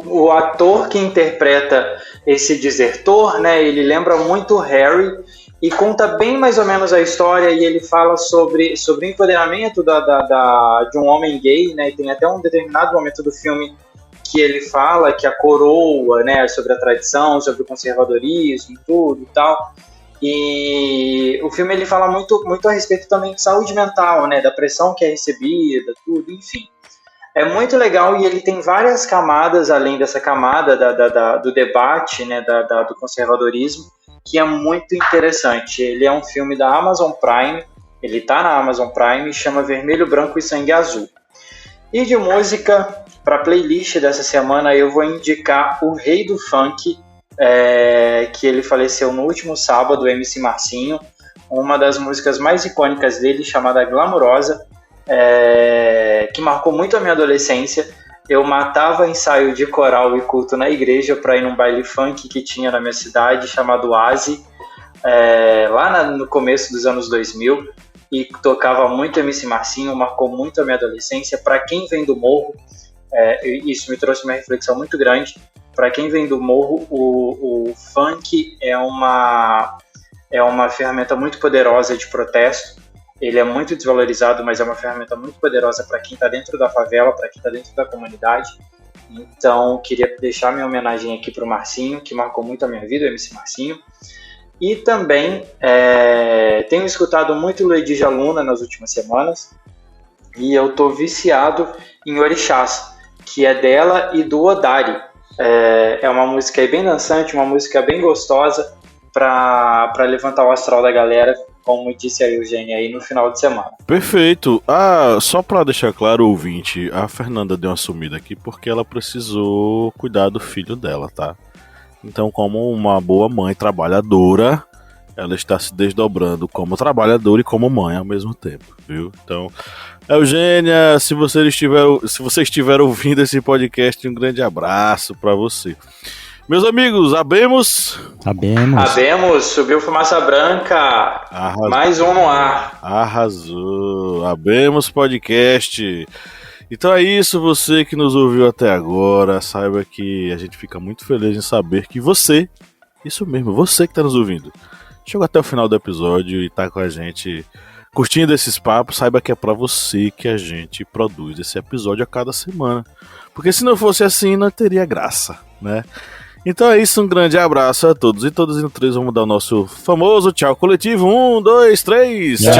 O ator que interpreta esse desertor, né, ele lembra muito o Harry e conta bem mais ou menos a história, e ele fala sobre o empoderamento de um homem gay, né, e tem até um determinado momento do filme que ele fala que a coroa, né, sobre a tradição, sobre o conservadorismo, tudo e tal. E o filme ele fala muito, muito a respeito também de saúde mental, né, da pressão que é recebida, tudo, enfim. É muito legal e ele tem várias camadas, além dessa camada do debate, né, do conservadorismo, que é muito interessante. Ele é um filme da Amazon Prime, ele está na Amazon Prime, chama Vermelho, Branco e Sangue Azul. E de música, para a playlist dessa semana, eu vou indicar o Rei do Funk, que ele faleceu no último sábado, o MC Marcinho, uma das músicas mais icônicas dele, chamada Glamurosa, que marcou muito a minha adolescência. Eu matava ensaio de coral e culto na igreja para ir num baile funk que tinha na minha cidade, chamado Oasi, lá no começo dos anos 2000, e tocava muito MC Marcinho, marcou muito a minha adolescência. Para quem vem do morro, isso me trouxe uma reflexão muito grande. Para quem vem do morro, o funk é uma ferramenta muito poderosa de protesto. Ele é muito desvalorizado, mas é uma ferramenta muito poderosa para quem está dentro da favela, para quem está dentro da comunidade. Então, queria deixar minha homenagem aqui para o Marcinho, que marcou muito a minha vida, o MC Marcinho. E também tenho escutado muito Luedija Luna nas últimas semanas, e eu estou viciado em Orixás, que é dela e do Odari. É uma música bem dançante, uma música bem gostosa, para levantar o astral da galera, como disse a Eugênia aí no final de semana. Perfeito. Só pra deixar claro, ouvinte, a Fernanda deu uma sumida aqui porque ela precisou cuidar do filho dela, tá? Então, como uma boa mãe trabalhadora, ela está se desdobrando como trabalhadora e como mãe ao mesmo tempo, viu? Então, Eugênia, se você estiver ouvindo esse podcast, um grande abraço pra você. Meus amigos, abemos, subiu fumaça branca, Arrasou. Mais um no ar. Arrasou, abemos podcast. Então é isso, você que nos ouviu até agora, saiba que a gente fica muito feliz em saber que você, isso mesmo, você que está nos ouvindo, chegou até o final do episódio e tá com a gente curtindo esses papos, saiba que é pra você que a gente produz esse episódio a cada semana. Porque se não fosse assim, não teria graça, né? Então é isso, um grande abraço a todos e todas. E no 3 vamos dar o nosso famoso tchau coletivo. 1, 2, 3, tchau!